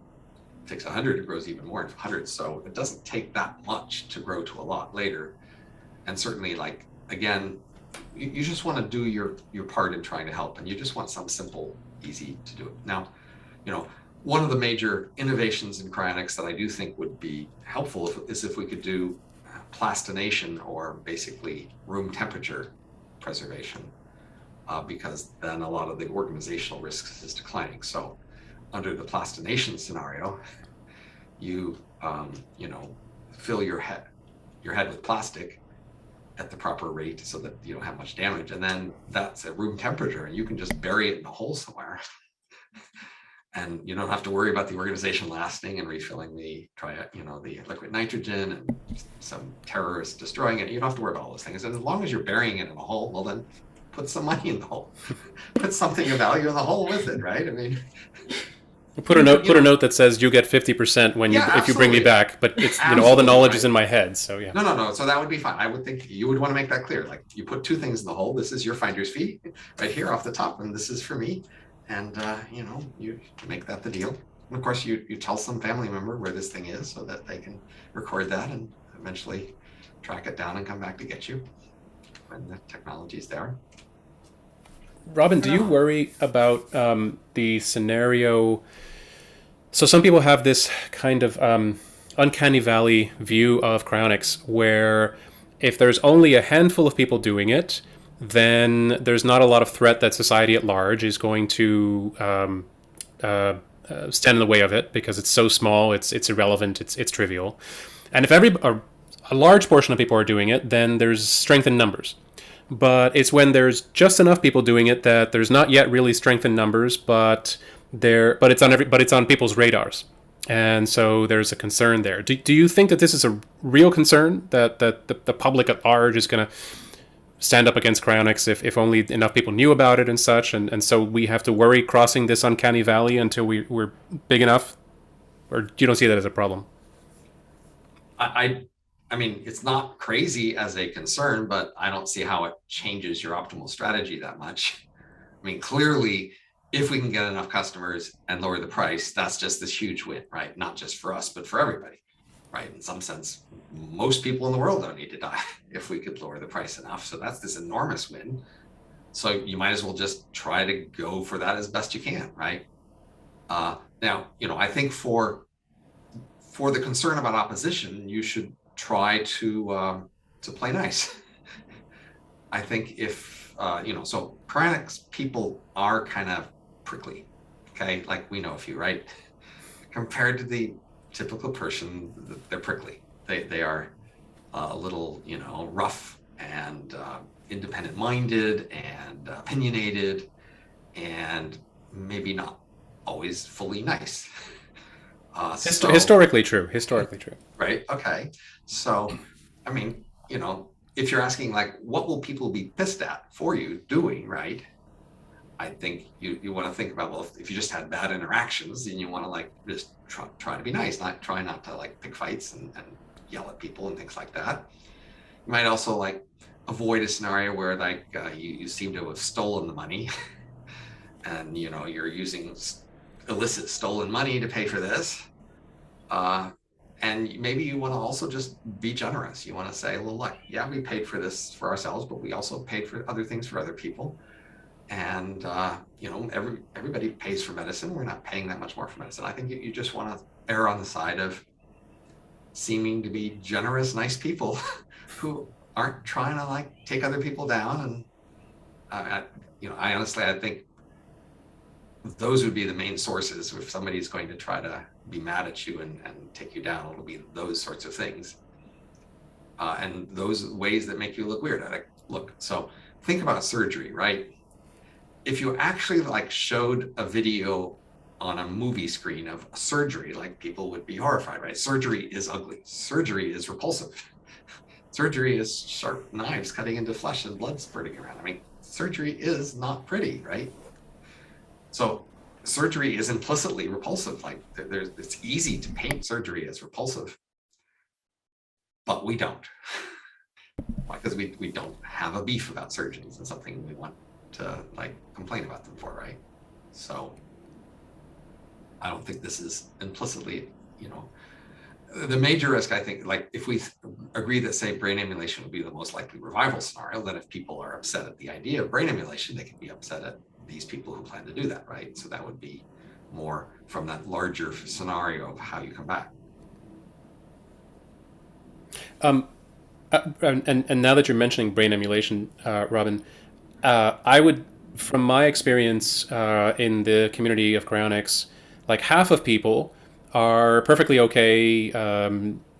Speaker 3: It takes 100, it grows even more in 100. So it doesn't take that much to grow to a lot later. And certainly, again, you just want to do your part in trying to help, and you just want some simple, easy to do it. Now, one of the major innovations in cryonics that I do think would be helpful is if we could do plastination, or basically room temperature preservation, because then a lot of the organizational risks is declining. So under the plastination scenario, you fill your head with plastic at the proper rate so that you don't have much damage, and then that's at room temperature, and you can just bury it in a hole somewhere. And you don't have to worry about the organization lasting and refilling the liquid nitrogen and some terrorists destroying it. You don't have to worry about all those things. And as long as you're burying it in a hole, well, then put some money in the hole. Put something of value in the hole with it, right? I mean,
Speaker 2: put a note that says you get 50% when if you bring me back, but it's all the knowledge is in my head. So yeah.
Speaker 3: No. So that would be fine. I would think you would want to make that clear. Like, you put two things in the hole. This is your finder's fee right here off the top, and this is for me. And you make that the deal. And of course, you tell some family member where this thing is so that they can record that and eventually track it down and come back to get you when the technology is there.
Speaker 2: Robin, do you worry about the scenario? So some people have this kind of uncanny valley view of cryonics, where if there's only a handful of people doing it, then there's not a lot of threat that society at large is going to stand in the way of it, because it's so small, it's irrelevant, it's trivial. And if a large portion of people are doing it, then there's strength in numbers. But it's when there's just enough people doing it that there's not yet really strength in numbers, but it's on people's radars. And so there's a concern there. Do you think that this is a real concern, that the public at large is going to stand up against cryonics if only enough people knew about it and such, and so we have to worry crossing this uncanny valley until we're big enough? Or you don't see that as a problem?
Speaker 3: I mean, it's not crazy as a concern, but I don't see how it changes your optimal strategy that much. I mean, clearly, if we can get enough customers and lower the price, that's just this huge win, right? Not just for us, but for everybody, right? In some sense, most people in the world don't need to die if we could lower the price enough. So that's this enormous win. So you might as well just try to go for that as best you can, right? Now, I think for the concern about opposition, you should try to play nice. I think if so cryonics people are kind of prickly, okay? Like, we know a few, right? Compared to the typical person, they're prickly. They are a little, rough and independent-minded and opinionated, and maybe not always fully nice.
Speaker 2: Historically true.
Speaker 3: Right. Okay. So, I mean, if you're asking, like, what will people be pissed at for you doing, right? I think you want to think about, well, if you just had bad interactions, then you want to, like, just try to be nice, try not to, like, pick fights and yell at people and things like that. You might also, like, avoid a scenario where, like, you seem to have stolen the money and, you're using illicit stolen money to pay for this. And maybe you want to also just be generous. You want to say, well, look, yeah, we paid for this for ourselves, but we also paid for other things for other people. And, everybody pays for medicine. We're not paying that much more for medicine. I think you just want to err on the side of seeming to be generous, nice people who aren't trying to, like, take other people down. And, I honestly think those would be the main sources. If somebody's going to try to be mad at you and take you down, it'll be those sorts of things. And those ways that make you look weird. So think about surgery, right? If you actually, like, showed a video on a movie screen of surgery, like, people would be horrified, right? Surgery is ugly. Surgery is repulsive. Surgery is sharp knives cutting into flesh and blood spurting around. I mean, surgery is not pretty, right? So surgery is implicitly repulsive. Like, it's easy to paint surgery as repulsive, but we don't, because we don't have a beef about surgeons and something we want to, like, complain about them for, right? So I don't think this is implicitly, the major risk, I think, like, if we agree that, say, brain emulation would be the most likely revival scenario, then if people are upset at the idea of brain emulation, they can be upset at these people who plan to do that, right? So that would be more from that larger scenario of how you come back.
Speaker 2: And now that you're mentioning brain emulation, Robin, I would, from my experience in the community of cryonics, like half of people are perfectly okay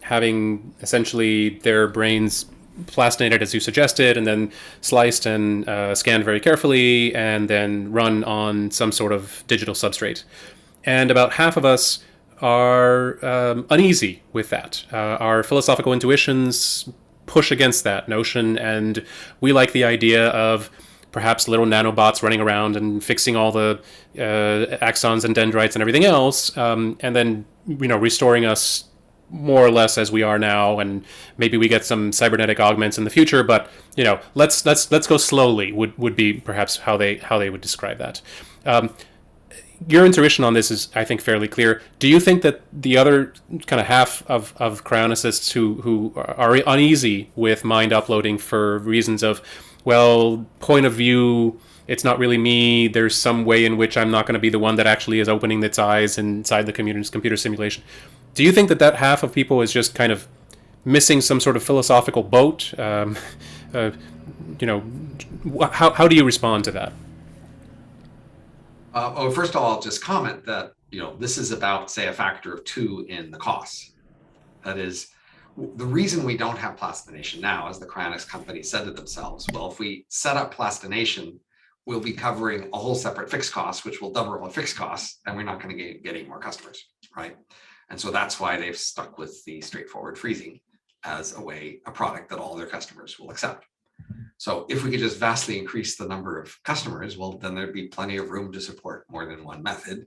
Speaker 2: having essentially their brains plastinated as you suggested, and then sliced and scanned very carefully, and then run on some sort of digital substrate. And about half of us are uneasy with that. Our philosophical intuitions push against that notion, and we like the idea of perhaps little nanobots running around and fixing all the axons and dendrites and everything else, and then restoring us more or less as we are now, and maybe we get some cybernetic augments in the future. But let's go slowly would be perhaps how they would describe that. Your intuition on this is, I think, fairly clear. Do you think that the other kind of half of cryonicists who are uneasy with mind uploading for reasons of, well, point of view, it's not really me, there's some way in which I'm not going to be the one that actually is opening its eyes inside the computer simulation, do you think that half of people is just kind of missing some sort of philosophical boat? How do you respond to that?
Speaker 3: First of all, I'll just comment that this is about, say, a factor of 2 in the costs. That is, the reason we don't have plastination now, as the Cryonics company said to themselves, well, if we set up plastination, we'll be covering a whole separate fixed cost, which will double our fixed costs, and we're not going to get any more customers, right? And so that's why they've stuck with the straightforward freezing as a product that all their customers will accept. So if we could just vastly increase the number of customers, well, then there'd be plenty of room to support more than one method,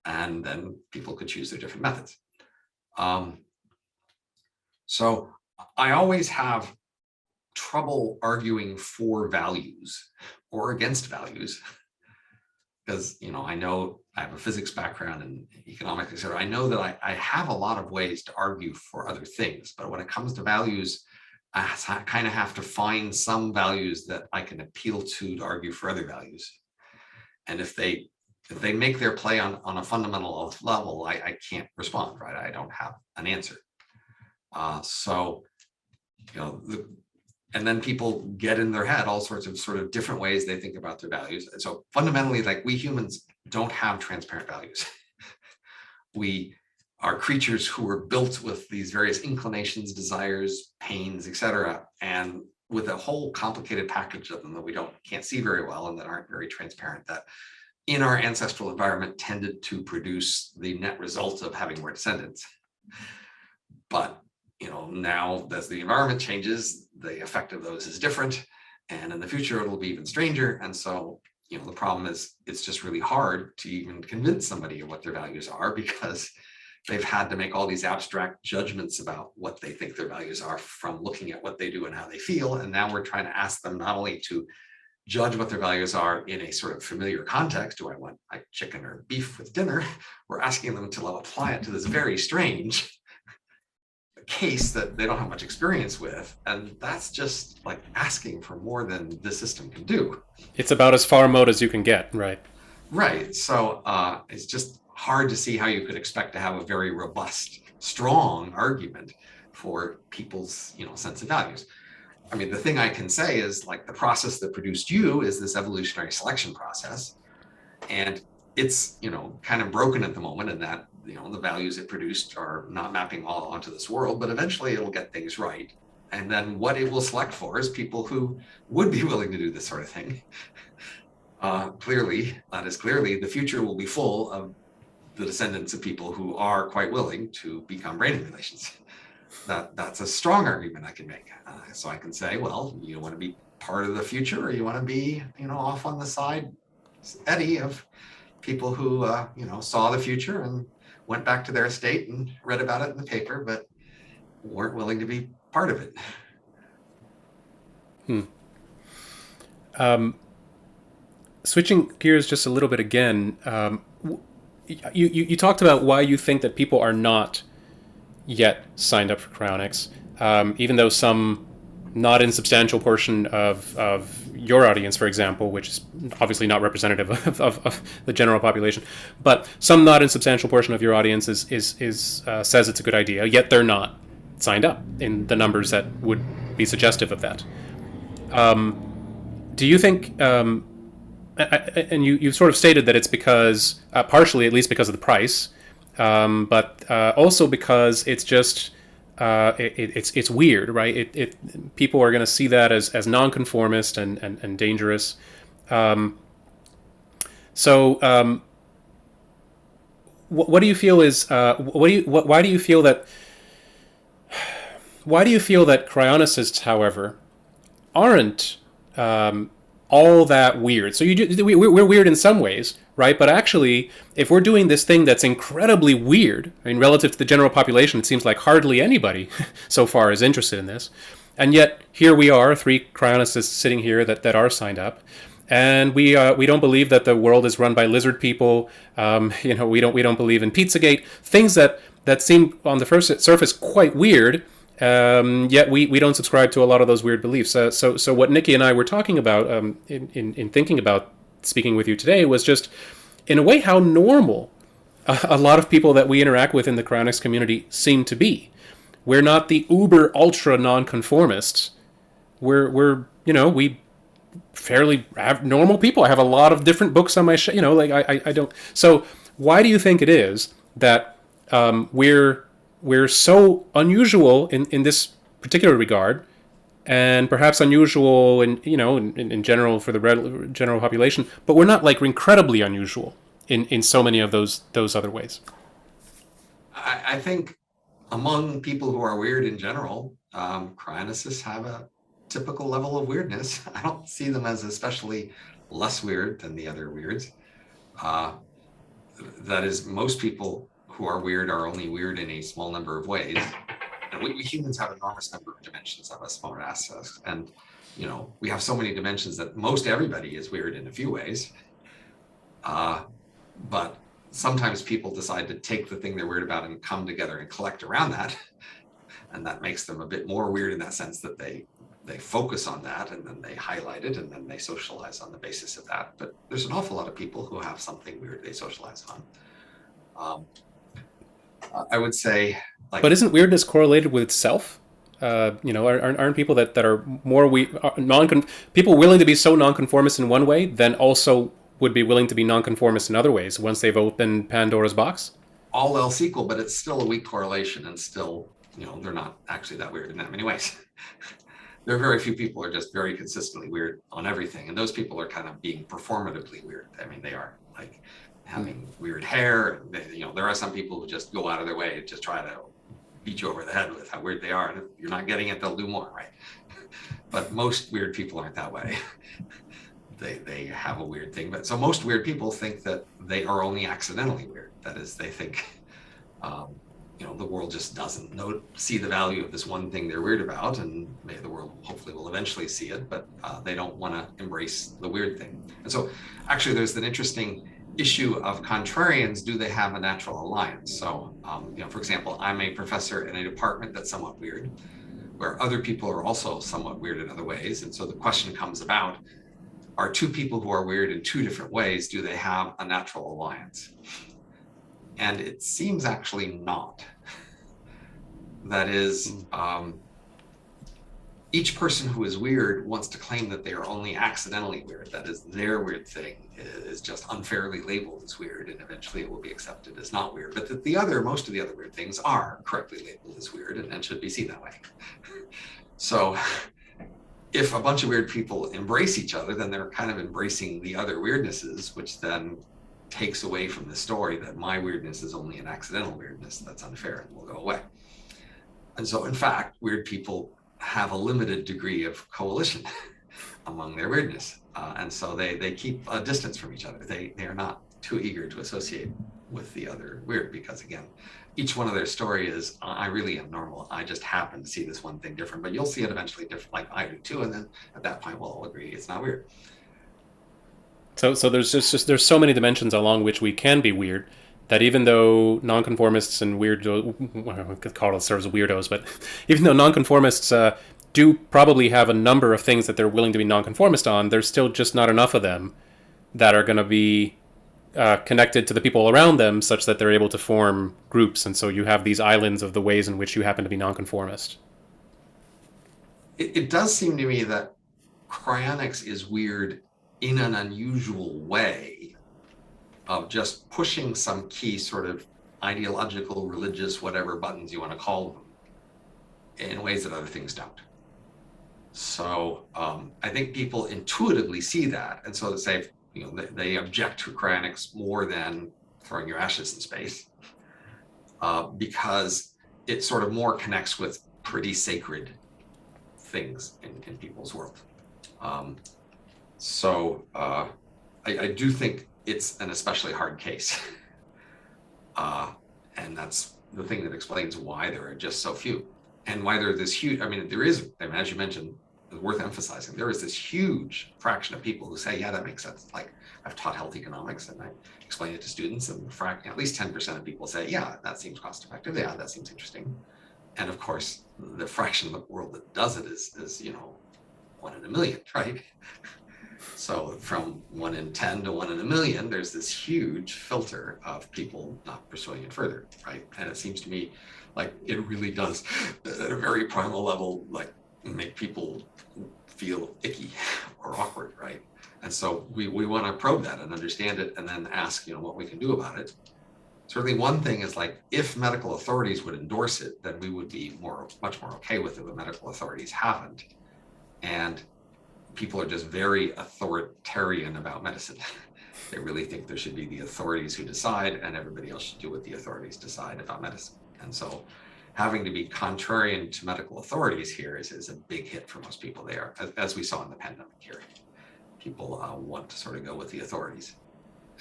Speaker 3: and then people could choose their different methods. So I always have trouble arguing for values or against values, because I know I have a physics background and economics, etc. I know that I have a lot of ways to argue for other things, but when it comes to values, I kind of have to find some values that I can appeal to argue for other values. And if they make their play on a fundamental level, I can't respond, right? I don't have an answer. And then people get in their head all sorts of sort of different ways they think about their values. And so fundamentally, like, we humans don't have transparent values. We are creatures who were built with these various inclinations, desires, pains, etc., and with a whole complicated package of them that we can't see very well and that aren't very transparent, that in our ancestral environment tended to produce the net result of having more descendants. But now as the environment changes, the effect of those is different, and in the future it'll be even stranger. And so the problem is, it's just really hard to even convince somebody of what their values are, because they've had to make all these abstract judgments about what they think their values are from looking at what they do and how they feel. And now we're trying to ask them not only to judge what their values are in a sort of familiar context, do I want like chicken or beef with dinner? We're asking them to apply it to this very strange case that they don't have much experience with. And that's just like asking for more than the system can do.
Speaker 2: It's about as far remote as you can get, right?
Speaker 3: Right. So it's just hard to see how you could expect to have a very robust, strong argument for people's, sense of values. I mean, the thing I can say is, like, the process that produced you is this evolutionary selection process. And it's, kind of broken at the moment in that, the values it produced are not mapping all onto this world, but eventually it'll get things right. And then what it will select for is people who would be willing to do this sort of thing. Clearly, the future will be full of the descendants of people who are quite willing to become brain emulations. That's a strong argument I can make. So I can say, well, you want to be part of the future, or you want to be, off on the side eddy of people who, saw the future and went back to their estate and read about it in the paper, but weren't willing to be part of it.
Speaker 2: Switching gears just a little bit again, you talked about why you think that people are not yet signed up for Cryonics. even though some not insubstantial portion of your audience, for example, which is obviously not representative of the general population, but some not insubstantial portion of your audience says it's a good idea, yet they're not signed up in the numbers that would be suggestive of that. Do you think, and you sort of stated that it's because, partially at least because of the price, but also because it's just, it's weird, right? People are going to see that as nonconformist and dangerous. What do you feel is why do you feel that cryonicists, however, aren't all that weird? So we're weird in some ways, right? But actually, if we're doing this thing that's incredibly weird, I mean, relative to the general population, it seems like hardly anybody so far is interested in this. And yet, here we are, 3 cryonicists sitting here that are signed up. And we don't believe that the world is run by lizard people. We don't believe in Pizzagate. Things that seem on the surface quite weird. Yet we don't subscribe to a lot of those weird beliefs. So what Nikki and I were talking about in thinking about speaking with you today was just, in a way, how normal a lot of people that we interact with in the cryonics community seem to be. We're not the uber ultra nonconformists. We fairly normal people. I have a lot of different books on my I don't. So why do you think it is that we're so unusual in this particular regard, and perhaps unusual in general for the general population, but we're not like incredibly unusual in so many of those other ways?
Speaker 3: I think among people who are weird in general, cryonicists have a typical level of weirdness. I don't see them as especially less weird than the other weirds. That is, most people who are weird are only weird in a small number of ways. And we humans have an enormous number of dimensions of us, smart assets. And, we have so many dimensions that most everybody is weird in a few ways. But sometimes people decide to take the thing they're weird about and come together and collect around that. And that makes them a bit more weird in that sense that they focus on that, and then they highlight it, and then they socialize on the basis of that. But there's an awful lot of people who have something weird they socialize on. I would say,
Speaker 2: but isn't weirdness correlated with self? Aren't people that are more people willing to be so nonconformist in one way, then also would be willing to be nonconformist in other ways once they've opened Pandora's box?
Speaker 3: All else equal, but it's still a weak correlation, and still, they're not actually that weird in that many ways. There are very few people who are just very consistently weird on everything, and those people are kind of being performatively weird. I mean, they are like having weird hair. There are some people who just go out of their way to just try to beat you over the head with how weird they are, and if you're not getting it, they'll do more, right? But most weird people aren't that way. They have a weird thing, but so most weird people think that they are only accidentally weird. That is, they think the world just doesn't see the value of this one thing they're weird about, and maybe the world hopefully will eventually see it, but they don't want to embrace the weird thing. And so actually there's an interesting issue of contrarians. Do they have a natural alliance? So for example, I'm a professor in a department that's somewhat weird, where other people are also somewhat weird in other ways. And so the question comes about, are 2 people who are weird in 2 different ways, do they have a natural alliance? And it seems actually not. That is, each person who is weird wants to claim that they are only accidentally weird. That is, their weird thing is just unfairly labeled as weird, and eventually it will be accepted as not weird. But that most of the other weird things are correctly labeled as weird and should be seen that way. So if a bunch of weird people embrace each other, then they're kind of embracing the other weirdnesses, which then takes away from the story that my weirdness is only an accidental weirdness that's unfair and will go away. And so, in fact, weird people have a limited degree of coalition among their weirdness. And so they keep a distance from each other. They are not too eager to associate with the other weird, because again, each one of their story is, I really am normal. I just happen to see this one thing different, but you'll see it eventually different, like I do too. And then at that point, we'll all agree it's not weird.
Speaker 2: So there's so many dimensions along which we can be weird, that even though nonconformists and weirdo, I could call ourselves weirdos, but even though nonconformists do probably have a number of things that they're willing to be nonconformist on, there's still just not enough of them that are going to be connected to the people around them such that they're able to form groups. And so you have these islands of the ways in which you happen to be nonconformist.
Speaker 3: It does seem to me that cryonics is weird in an unusual way of just pushing some key sort of ideological, religious, whatever buttons you want to call them, in ways that other things don't. So I think people intuitively see that. And so they say, they object to cryonics more than throwing your ashes in space, because it sort of more connects with pretty sacred things in people's world. I do think it's an especially hard case. And that's the thing that explains why there are just so few, and why there are this huge, as you mentioned, it's worth emphasizing, there is this huge fraction of people who say, yeah, that makes sense. Like, I've taught health economics and I explain it to students, and at least 10% of people say, yeah, that seems cost effective. Yeah, that seems interesting. And of course, the fraction of the world that does it is 1 in a million, right? So from 1 in 10 to 1 in a million, there's this huge filter of people not pursuing it further, right? And it seems to me like it really does, at a very primal level, like make people feel icky or awkward, right? And so we want to probe that and understand it, and then ask, what we can do about it. Certainly one thing is, like, if medical authorities would endorse it, then we would be much more okay with it, but medical authorities haven't. And people are just very authoritarian about medicine. They really think there should be the authorities who decide, and everybody else should do what the authorities decide about medicine. And so having to be contrarian to medical authorities here is a big hit for most people there, as we saw in the pandemic here. People want to sort of go with the authorities,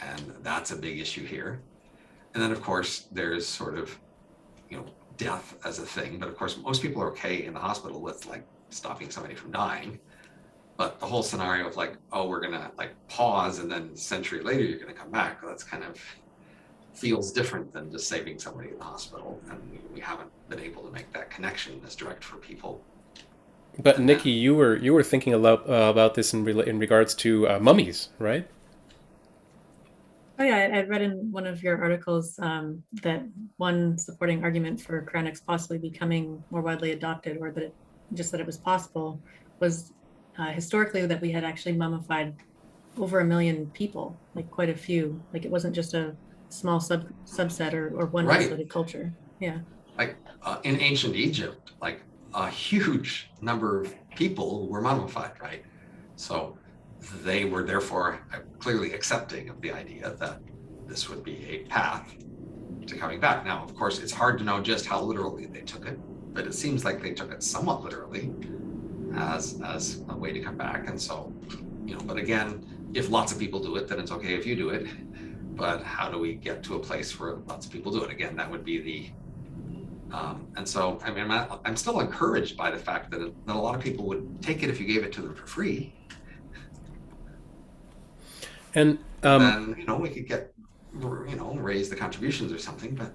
Speaker 3: and that's a big issue here. And then, of course, there's sort of, death as a thing. But of course, most people are okay in the hospital with, like, stopping somebody from dying. But the whole scenario of, like, oh, we're going to, like, pause, and then a century later, you're going to come back. That's kind of feels different than just saving somebody in the hospital. And we haven't been able to make that connection as direct for people.
Speaker 2: But Nikki, you were thinking a lot about this in regards to mummies, right?
Speaker 1: Oh yeah, I read in one of your articles that one supporting argument for cryonics possibly becoming more widely adopted, or that it was possible, was historically that we had actually mummified over 1 million people, like quite a few. Like, it wasn't just a small subset or one isolated culture. Yeah.
Speaker 3: Like in ancient Egypt, like a huge number of people were mummified, right? So they were therefore clearly accepting of the idea that this would be a path to coming back. Now, of course, it's hard to know just how literally they took it, but it seems like they took it somewhat literally as a way to come back. And so, but again, if lots of people do it, then it's okay if you do it. But how do we get to a place where lots of people do it? Again, that would be the and so, I'm still encouraged by the fact that a lot of people would take it if you gave it to them for free.
Speaker 2: And
Speaker 3: then we could get raise the contributions or something. But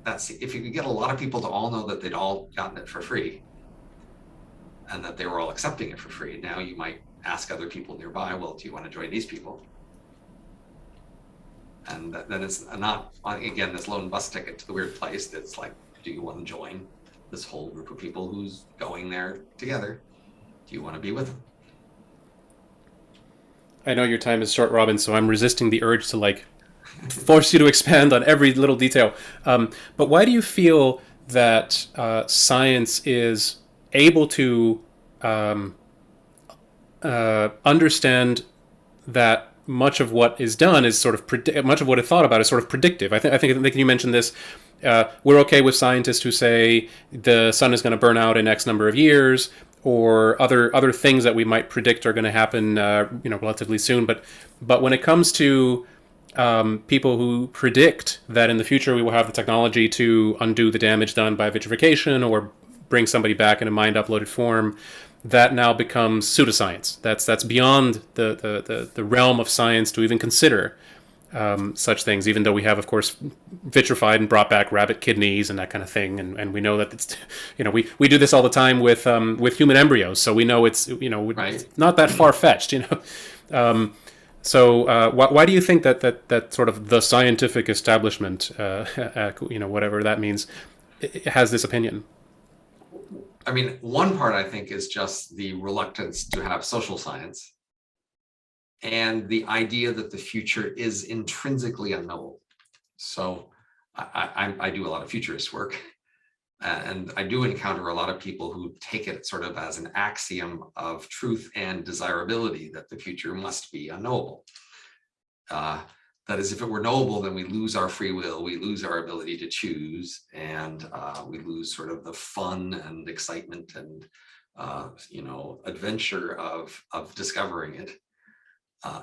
Speaker 3: that's if you could get a lot of people to all know that they'd all gotten it for free, and that they were all accepting it for free. Now you might ask other people nearby, well, do you want to join these people? And then it's not, again, this lone bus ticket to the weird place that's like, do you want to join this whole group of people who's going there together? Do you want to be with them?
Speaker 2: I know your time is short, Robin, so I'm resisting the urge to, like, force you to expand on every little detail. But why do you feel that science is able to understand that much of what is done is sort of much of what is thought about is sort of predictive? I think you mentioned this. We're okay with scientists who say the sun is going to burn out in X number of years, or other things that we might predict are going to happen, relatively soon. But when it comes to people who predict that in the future we will have the technology to undo the damage done by vitrification or bring somebody back in a mind uploaded form, that now becomes pseudoscience. That's beyond the realm of science to even consider. such things, even though we have, of course, vitrified and brought back rabbit kidneys and that kind of thing, and we know that it's, we do this all the time with human embryos, so we know it's
Speaker 3: Right.
Speaker 2: it's not that far fetched, So why do you think that sort of the scientific establishment, whatever that means, has this opinion?
Speaker 3: I mean, one part I think is just the reluctance to have social science and the idea that the future is intrinsically unknowable. So I do a lot of futurist work, and I do encounter a lot of people who take it sort of as an axiom of truth and desirability that the future must be unknowable. That is, if it were knowable, then we lose our free will, we lose our ability to choose, and we lose sort of the fun and excitement and adventure of discovering it,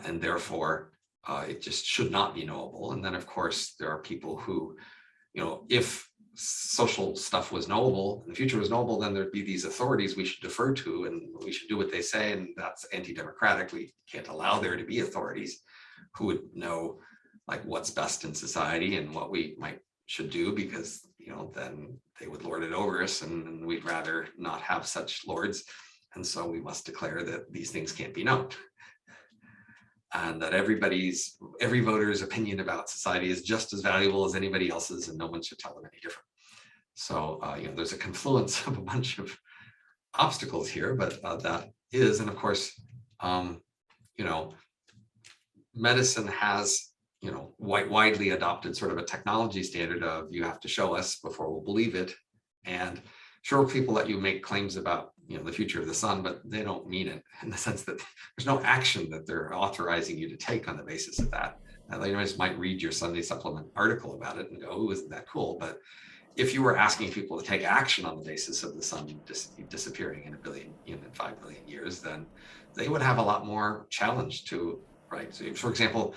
Speaker 3: and therefore it just should not be knowable. And then, of course, there are people who, if social stuff was knowable and the future was knowable, then there'd be these authorities we should defer to, and we should do what they say, and that's anti-democratic. We can't allow there to be authorities who would know like what's best in society and what we should do, because then they would lord it over us, and we'd rather not have such lords. And so we must declare that these things can't be known, and that every voter's opinion about society is just as valuable as anybody else's, and no one should tell them any different. So there's a confluence of a bunch of obstacles here, but that is, and of course, medicine has widely adopted sort of a technology standard of you have to show us before we'll believe it. And sure, people let you make claims about the future of the sun, but they don't mean it in the sense that there's no action that they're authorizing you to take on the basis of that. Now, they just might read your Sunday supplement article about it and go, "Oh, isn't that cool?" But if you were asking people to take action on the basis of the sun disappearing in 5 billion years, then they would have a lot more challenge to, right? So, for example,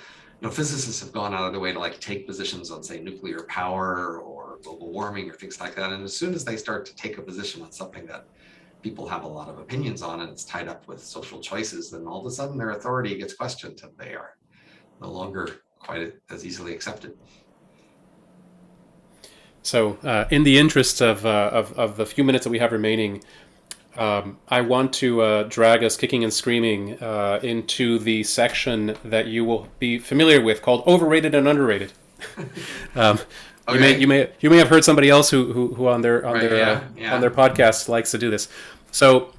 Speaker 3: physicists have gone out of their way to take positions on, say, nuclear power or global warming or things like that. And as soon as they start to take a position on something that people have a lot of opinions on, and it's tied up with social choices, then all of a sudden their authority gets questioned, and they are no longer quite as easily accepted.
Speaker 2: So in the interest of the few minutes that we have remaining, I want to drag us kicking and screaming into the section that you will be familiar with, called Overrated and Underrated. Okay. You may have heard somebody else who on their podcast likes to do this. So,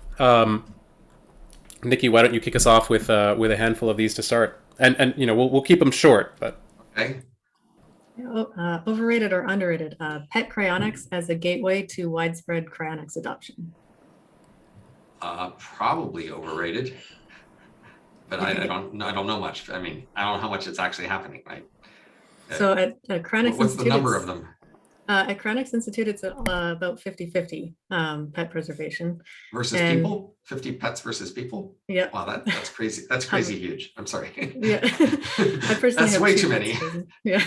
Speaker 2: Nikki, why don't you kick us off with a handful of these to start, and we'll keep them short, but
Speaker 3: okay.
Speaker 1: Overrated or underrated? Pet cryonics as a gateway to widespread cryonics adoption.
Speaker 3: Probably overrated, but I don't know much. I mean, I don't know how much it's actually happening, right?
Speaker 1: So at Cryonics
Speaker 3: what's
Speaker 1: Institute,
Speaker 3: the number of them?
Speaker 1: At Cryonics Institute, it's about 50-50 pet preservation.
Speaker 3: Versus people? 50 pets versus people?
Speaker 1: Yeah.
Speaker 3: Wow, that's crazy. That's crazy huge. I'm sorry.
Speaker 1: Yeah. I personally
Speaker 3: that's
Speaker 1: have
Speaker 3: way too many.
Speaker 1: Yeah.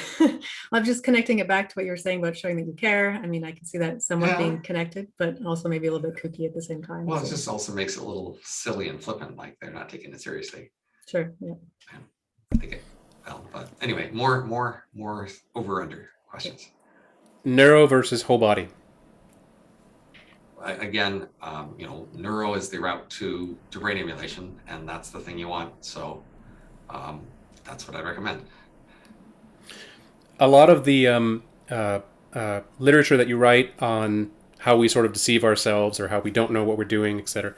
Speaker 1: I'm just connecting it back to what you were saying about showing that you care. I mean, I can see that somewhat being connected, but also maybe a little bit kooky at the same time.
Speaker 3: Well, it just also makes it a little silly and flippant, like they're not taking it seriously.
Speaker 1: Sure. Yeah.
Speaker 3: I think but anyway, more over under questions.
Speaker 2: Neuro versus whole body.
Speaker 3: Again, neuro is the route to brain emulation, and that's the thing you want. So that's what I recommend.
Speaker 2: A lot of the literature that you write on how we sort of deceive ourselves or how we don't know what we're doing, etc.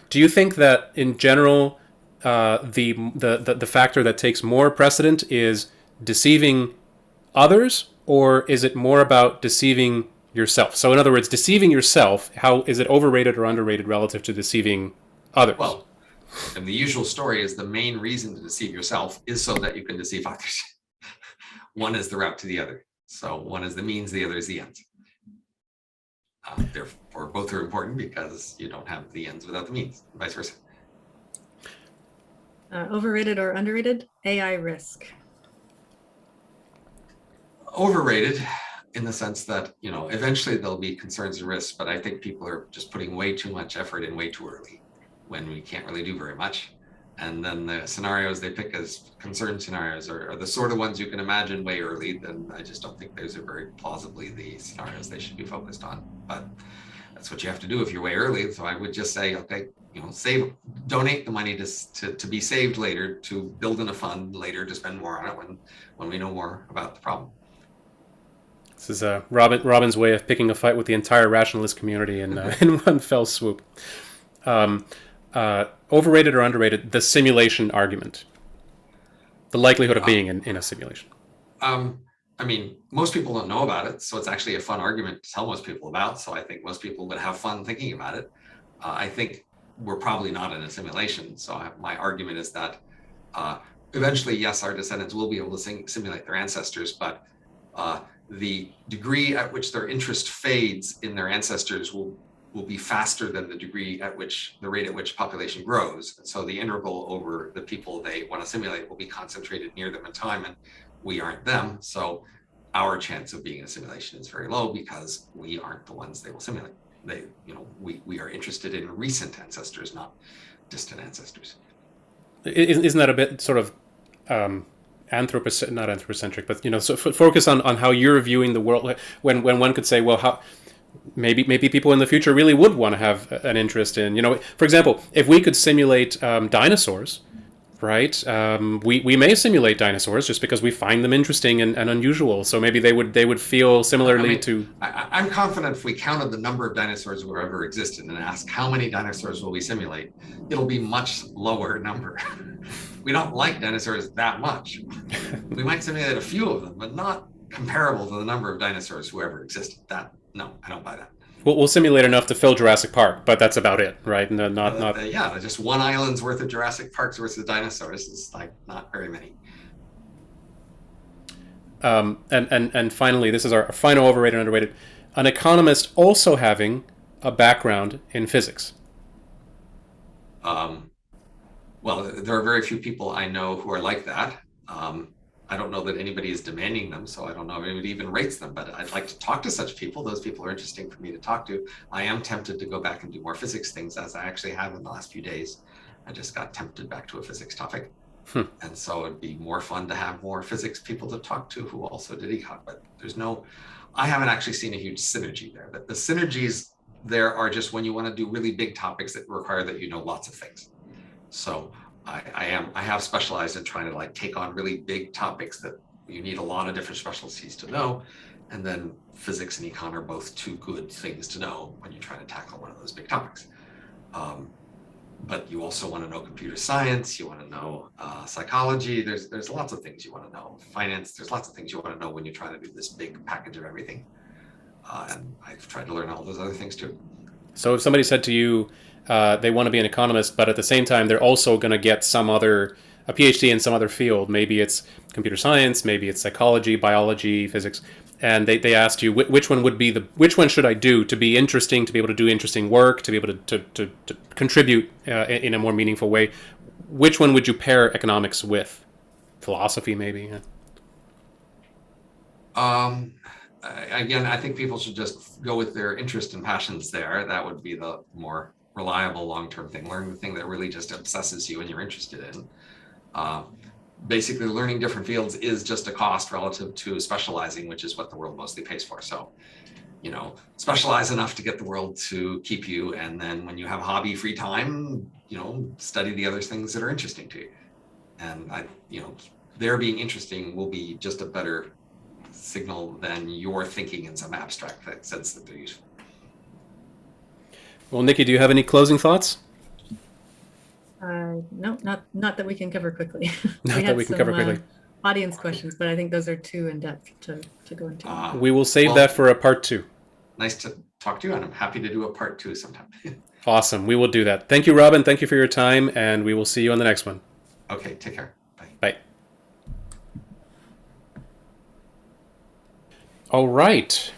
Speaker 2: Do you think that in general, the factor that takes more precedent is deceiving others, or is it more about deceiving yourself? So in other words, deceiving yourself, how is it overrated or underrated relative to deceiving others?
Speaker 3: Well, and the usual story is the main reason to deceive yourself is so that you can deceive others. One is the route to the other. So one is the means, the other is the ends. Therefore, both are important because you don't have the ends without the means, and vice versa.
Speaker 1: Overrated or underrated? AI risk.
Speaker 3: Overrated in the sense that, eventually there'll be concerns and risks, but I think people are just putting way too much effort in way too early when we can't really do very much. and then the scenarios they pick as concern scenarios are the sort of ones you can imagine way early, then I just don't think those are very plausibly the scenarios they should be focused on. But that's what you have to do if you're way early. So I would just say, okay, donate the money to be saved later, to build in a fund later to spend more on it when we know more about the problem.
Speaker 2: This is Robin's way of picking a fight with the entire rationalist community in one fell swoop. Overrated or underrated, the simulation argument, the likelihood of being in a simulation.
Speaker 3: I mean, most people don't know about it, so it's actually a fun argument to tell most people about. So I think most people would have fun thinking about it. I think we're probably not in a simulation. So my argument is that eventually, yes, our descendants will be able to simulate their ancestors, but the degree at which their interest fades in their ancestors will be faster than the rate at which population grows. And so the integral over the people they want to simulate will be concentrated near them in time, and we aren't them. So our chance of being in a simulation is very low because we aren't the ones they will simulate. We are interested in recent ancestors, not distant ancestors.
Speaker 2: Isn't that a bit sort of not anthropocentric, but so focus on how you're viewing the world, when one could say, well, how maybe people in the future really would want to have an interest in, for example, if we could simulate dinosaurs, right? We may simulate dinosaurs just because we find them interesting and unusual. So maybe they would feel similarly to.
Speaker 3: I'm confident if we counted the number of dinosaurs who ever existed and asked how many dinosaurs will we simulate, it'll be much lower number. We don't like dinosaurs that much. We might simulate a few of them, but not comparable to the number of dinosaurs who ever existed. No, I don't buy that.
Speaker 2: We'll simulate enough to fill Jurassic Park, but that's about it, right?
Speaker 3: Yeah, just one island's worth of Jurassic Park's worth of dinosaurs is like not very many.
Speaker 2: And finally, this is our final overrated and underrated. An economist also having a background in physics.
Speaker 3: Well, there are very few people I know who are like that. I don't know that anybody is demanding them, so I don't know if anybody even rates them, but I'd like to talk to such people. Those people are interesting for me to talk to. I am tempted to go back and do more physics things, as I actually have in the last few days. I just got tempted back to a physics topic. And so it'd be more fun to have more physics people to talk to who also did econ, but I haven't actually seen a huge synergy there. But the synergies there are just when you want to do really big topics that require that you know lots of things. So I have specialized in trying to take on really big topics that you need a lot of different specialties to know. And then physics and econ are both two good things to know when you're trying to tackle one of those big topics. But you also want to know computer science, you want to know psychology, there's lots of things you want to know. Finance, there's lots of things you want to know when you're trying to do this big package of everything. And I've tried to learn all those other things too.
Speaker 2: So if somebody said to you, they want to be an economist, but at the same time, they're also going to get a PhD in some other field. Maybe it's computer science, maybe it's psychology, biology, physics. And they asked you, which one should I do to be interesting, to be able to do interesting work, to be able to contribute in a more meaningful way? Which one would you pair economics with? Philosophy, maybe?
Speaker 3: Again, I think people should just go with their interest and passions there. That would be the more reliable long-term thing. Learn the thing that really just obsesses you and you're interested in. Basically, learning different fields is just a cost relative to specializing, which is what the world mostly pays for. So, specialize enough to get the world to keep you. And then when you have hobby free time, study the other things that are interesting to you. And their being interesting will be just a better signal than your thinking in some abstract sense that they're useful.
Speaker 2: Well, Nikki, do you have any closing thoughts?
Speaker 1: No, not that we can cover quickly.
Speaker 2: Not that we can cover quickly.
Speaker 1: Audience questions, but I think those are too in depth to go into.
Speaker 2: We will save that for a part 2.
Speaker 3: Nice to talk to you, and I'm happy to do a part 2 sometime.
Speaker 2: Awesome. We will do that. Thank you, Robin. Thank you for your time, and we will see you on the next one.
Speaker 3: Okay, take care. Bye.
Speaker 2: Bye. All right.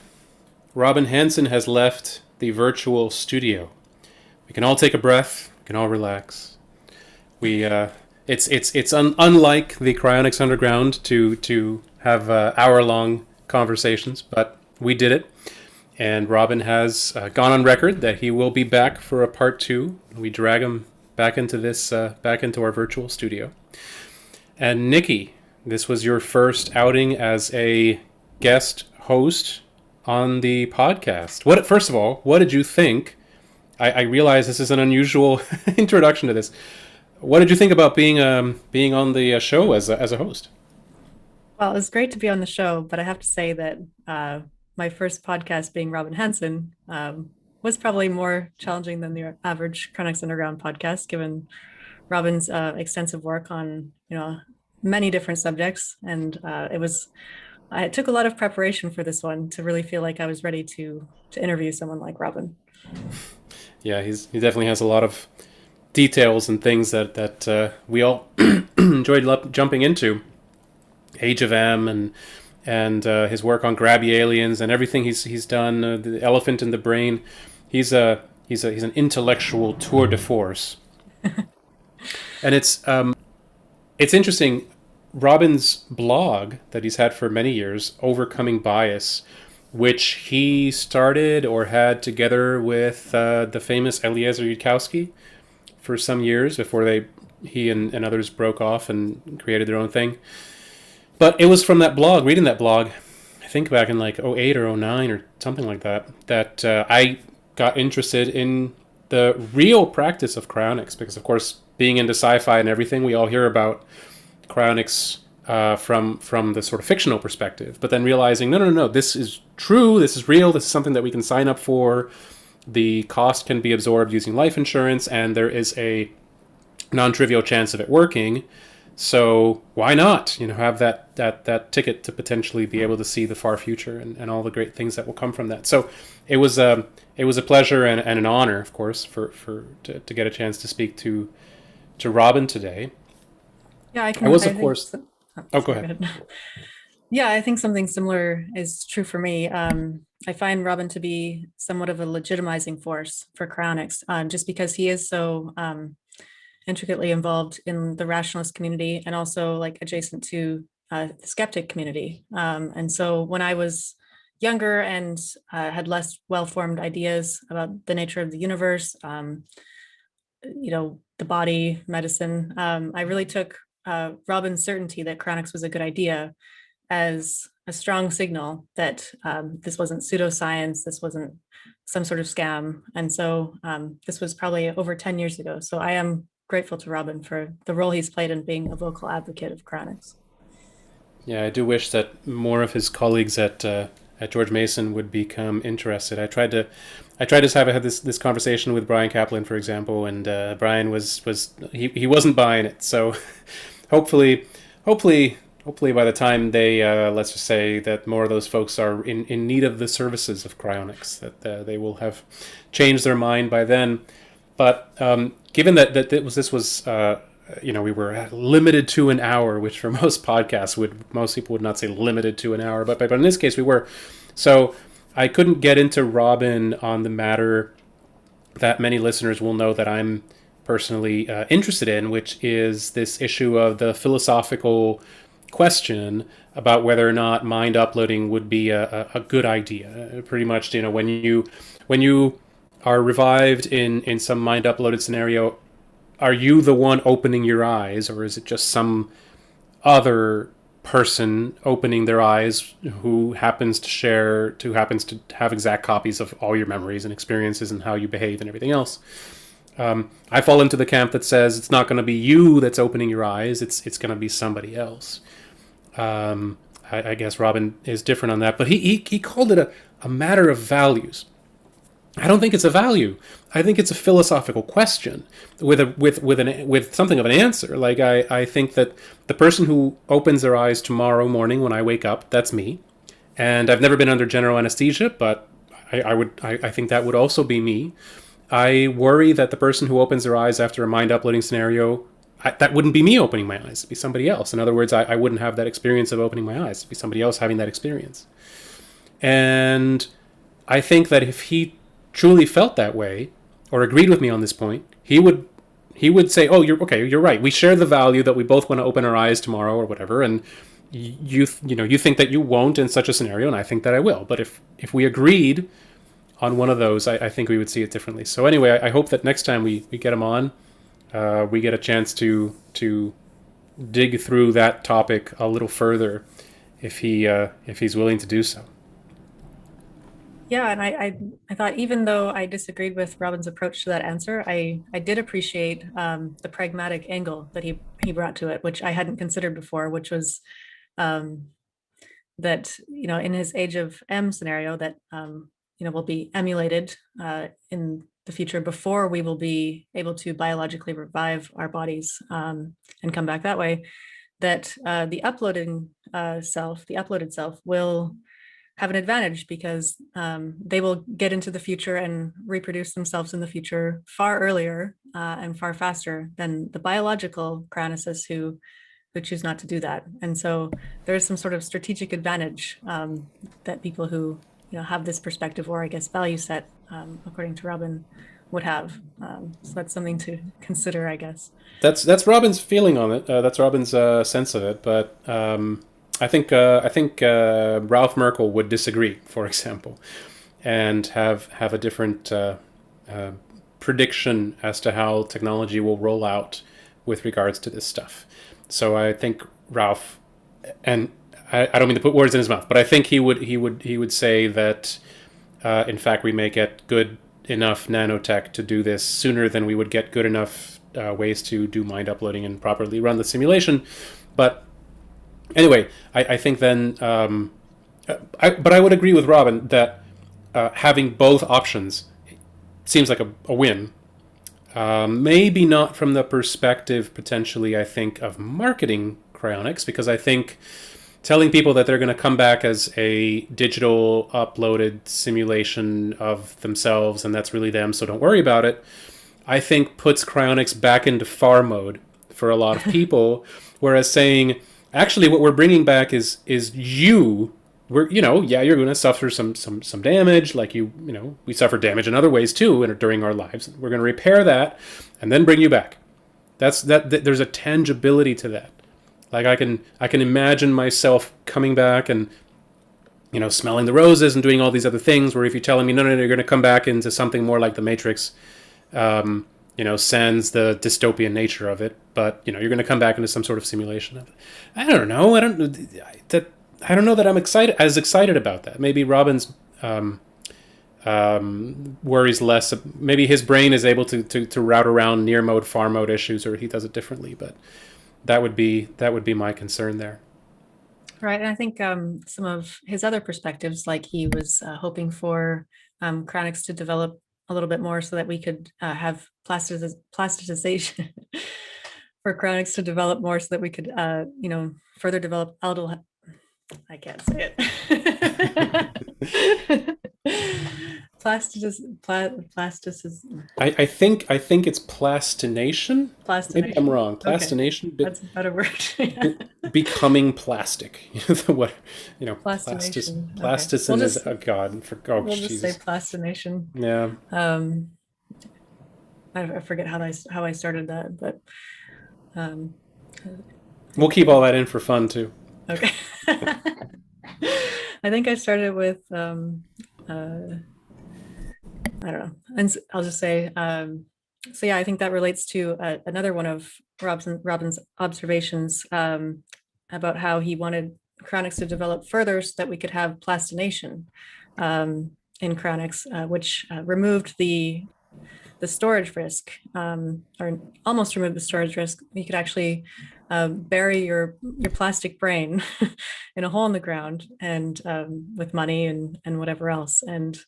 Speaker 2: Robin Hanson has left the virtual studio. We can all take a breath. We can all relax. It's unlike the Cryonics Underground to have hour-long conversations, but we did it. And Robin has gone on record that he will be back for a part 2. We drag him back into this, back into our virtual studio. And Nikki, this was your first outing as a guest host on the podcast. First of all, what did you think? I realize this is an unusual introduction to this. What did you think about being on the show as a host?
Speaker 1: Well, it was great to be on the show, but I have to say that my first podcast, being Robin Hanson, was probably more challenging than the average Cryonics Underground podcast, given Robin's extensive work on many different subjects, and it took a lot of preparation for this one to really feel like I was ready to interview someone like Robin.
Speaker 2: Yeah, he definitely has a lot of details and things that we all enjoyed jumping into. Age of M and his work on Grabby Aliens and everything he's done. The Elephant in the Brain. He's an intellectual tour de force. And it's interesting. Robin's blog that he's had for many years, Overcoming Bias, which he started or had together with the famous Eliezer Yudkowsky for some years before he and others broke off and created their own thing. But it was from that blog, reading that blog, I think back in like 08 or 09 or something like that, that I got interested in the real practice of cryonics. Because, of course, being into sci-fi and everything, we all hear about cryonics from the sort of fictional perspective. But then realizing, no, this is true, this is real, this is something that we can sign up for. The cost can be absorbed using life insurance, and there is a non-trivial chance of it working. So why not, have that ticket to potentially be able to see the far future and all the great things that will come from that. So it was a pleasure and an honor, of course, to get a chance to speak to Robin today.
Speaker 1: Yeah,
Speaker 2: go ahead.
Speaker 1: Yeah, I think something similar is true for me. I find Robin to be somewhat of a legitimizing force for cryonics, just because he is so intricately involved in the rationalist community and also like adjacent to the skeptic community. And so when I was younger and had less well-formed ideas about the nature of the universe, the body, medicine, I really took Robin's certainty that cryonics was a good idea as a strong signal that this wasn't pseudoscience, this wasn't some sort of scam. And so this was probably over 10 years ago. So I am grateful to Robin for the role he's played in being a vocal advocate of cryonics.
Speaker 2: Yeah, I do wish that more of his colleagues at George Mason would become interested. I tried to have this conversation with Brian Kaplan, for example, and Brian he wasn't buying it. So hopefully by the time they let's just say that more of those folks are in need of the services of cryonics, that they will have changed their mind by then. But given that this was we were limited to an hour, which for most podcasts most people would not say limited to an hour, but in this case we were. So I couldn't get into Robin on the matter that many listeners will know that I'm personally interested in, which is this issue of the philosophical question about whether or not mind uploading would be a good idea. Pretty much, when you are revived in some mind uploaded scenario, are you the one opening your eyes, or is it just some other person opening their eyes who happens to have exact copies of all your memories and experiences and how you behave and everything else? I fall into the camp that says it's not going to be you that's opening your eyes, it's going to be somebody else. I guess Robin is different on that, but he called it a matter of values. I don't think it's a value. I think it's a philosophical question with something of an answer. Like I think that the person who opens their eyes tomorrow morning when I wake up, that's me. And I've never been under general anesthesia, but I think that would also be me. I worry that the person who opens their eyes after a mind uploading scenario, that wouldn't be me opening my eyes. It'd be somebody else. In other words, I wouldn't have that experience of opening my eyes. It'd be somebody else having that experience. And I think that if he truly felt that way or agreed with me on this point, he would say, oh, you're right. We share the value that we both want to open our eyes tomorrow or whatever. And you think that you won't in such a scenario, and I think that I will. But if we agreed on one of those, I think we would see it differently. So anyway, I hope that next time we get him on, we get a chance to dig through that topic a little further if he's willing to do so.
Speaker 1: Yeah, and I thought even though I disagreed with Robin's approach to that answer, I did appreciate the pragmatic angle that he brought to it, which I hadn't considered before, which was um, that in his Age of M scenario that will be emulated in the future before we will be able to biologically revive our bodies and come back that way. That the uploaded self will have an advantage because they will get into the future and reproduce themselves in the future far earlier and far faster than the biological chronicists who choose not to do that. And so there's some sort of strategic advantage that people who have this perspective, or I guess value set, according to Robin, would have. So that's something to consider, I guess.
Speaker 2: That's Robin's feeling on it. That's Robin's sense of it. But I think Ralph Merkel would disagree, for example, and have a different prediction as to how technology will roll out with regards to this stuff. So I think Ralph, and I don't mean to put words in his mouth, but I think he would say that in fact we may get good enough nanotech to do this sooner than we would get good enough ways to do mind uploading and properly run the simulation. But anyway, I think then, but I would agree with Robin that having both options seems like a win. Maybe not from the perspective, potentially, I think, of marketing cryonics, because I think telling people that they're going to come back as a digital uploaded simulation of themselves and that's really them, so don't worry about it, I think puts cryonics back into FAR mode for a lot of people. Whereas saying, actually, what we're bringing back is you. We're you're going to suffer some damage, like we suffer damage in other ways too during our lives. We're going to repair that and then bring you back. That's there's a tangibility to that. Like I can imagine myself coming back and smelling the roses and doing all these other things. Where if you're telling me no, you're going to come back into something more like the Matrix, sans the dystopian nature of it, but you're going to come back into some sort of simulation of it. I don't know. I don't know that I'm as excited about that. Maybe Robin's worries less. Maybe his brain is able to route around near mode, far mode issues, or he does it differently. But that would be my concern there.
Speaker 1: Right, and I think some of his other perspectives, like he was hoping for chronics to develop a little bit more so that we could have plasticization for chronics to develop more so that we could, further develop aldol. I can't say it. Plasticism.
Speaker 2: I think it's plastination. Maybe I'm wrong. Plastination.
Speaker 1: Okay. That's a better word.
Speaker 2: Becoming plastic. What
Speaker 1: Plastination.
Speaker 2: Plasticin
Speaker 1: Okay.
Speaker 2: is God.
Speaker 1: We'll just
Speaker 2: Jesus.
Speaker 1: say plastination.
Speaker 2: Yeah.
Speaker 1: I forget how I started that, but
Speaker 2: we'll keep all that in for fun too.
Speaker 1: Okay. I think I started with I don't know, and I'll just say so yeah, I think that relates to another one of Robin's observations about how he wanted chronics to develop further so that we could have plastination in chronics, which removed the storage risk, or almost removed the storage risk. You could actually bury your plastic brain in a hole in the ground, and with money and whatever else. And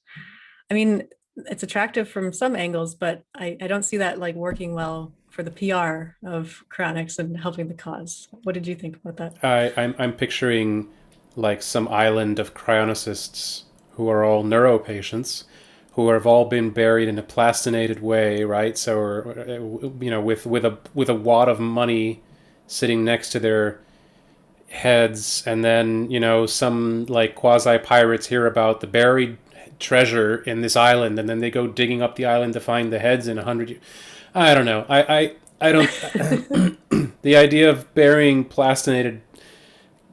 Speaker 1: I mean, it's attractive from some angles, but I don't see that like working well for the PR of chronics and helping the cause. What did you think about that?
Speaker 2: I'm picturing like some island of cryonicists who are all neuro patients, who have all been buried in a plastinated way, right? So, with a wad of money sitting next to their heads, and then some like quasi pirates hear about the buried treasure in this island, and then they go digging up the island to find the heads in 100 years. I don't know. I don't. The idea of burying plastinated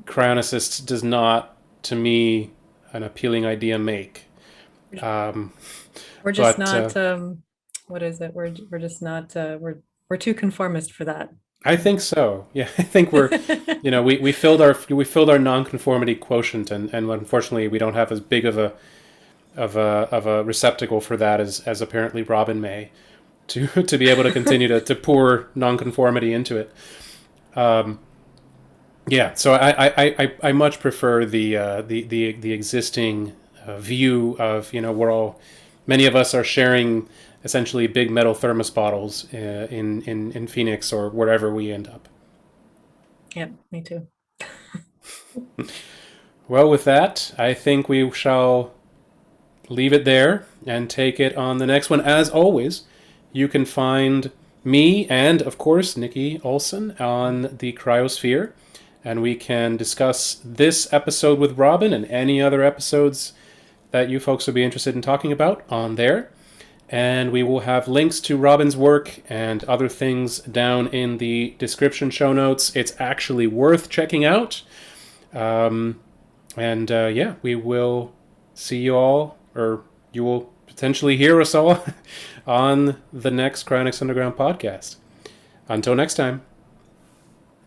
Speaker 2: cryonicists does not, to me, an appealing idea make.
Speaker 1: We're just not. What is it? We're just not. We're too conformist for that.
Speaker 2: I think so. Yeah, I think we're, we filled our nonconformity quotient, and unfortunately we don't have as big of a receptacle for that as apparently Robin may, to be able to continue to pour nonconformity into it. Yeah, so I much prefer the existing view of, many of us are sharing essentially big metal thermos bottles in Phoenix or wherever we end up.
Speaker 1: Yep, me too.
Speaker 2: Well, with that, I think we shall leave it there and take it on the next one. As always, you can find me and, of course, Nikki Olson on the Cryosphere, and we can discuss this episode with Robin and any other episodes that you folks would be interested in talking about on there. And we will have links to Robin's work and other things down in the description show notes. It's actually worth checking out. We will see you all, or you will potentially hear us all on the next Cryonics Underground podcast. Until next time.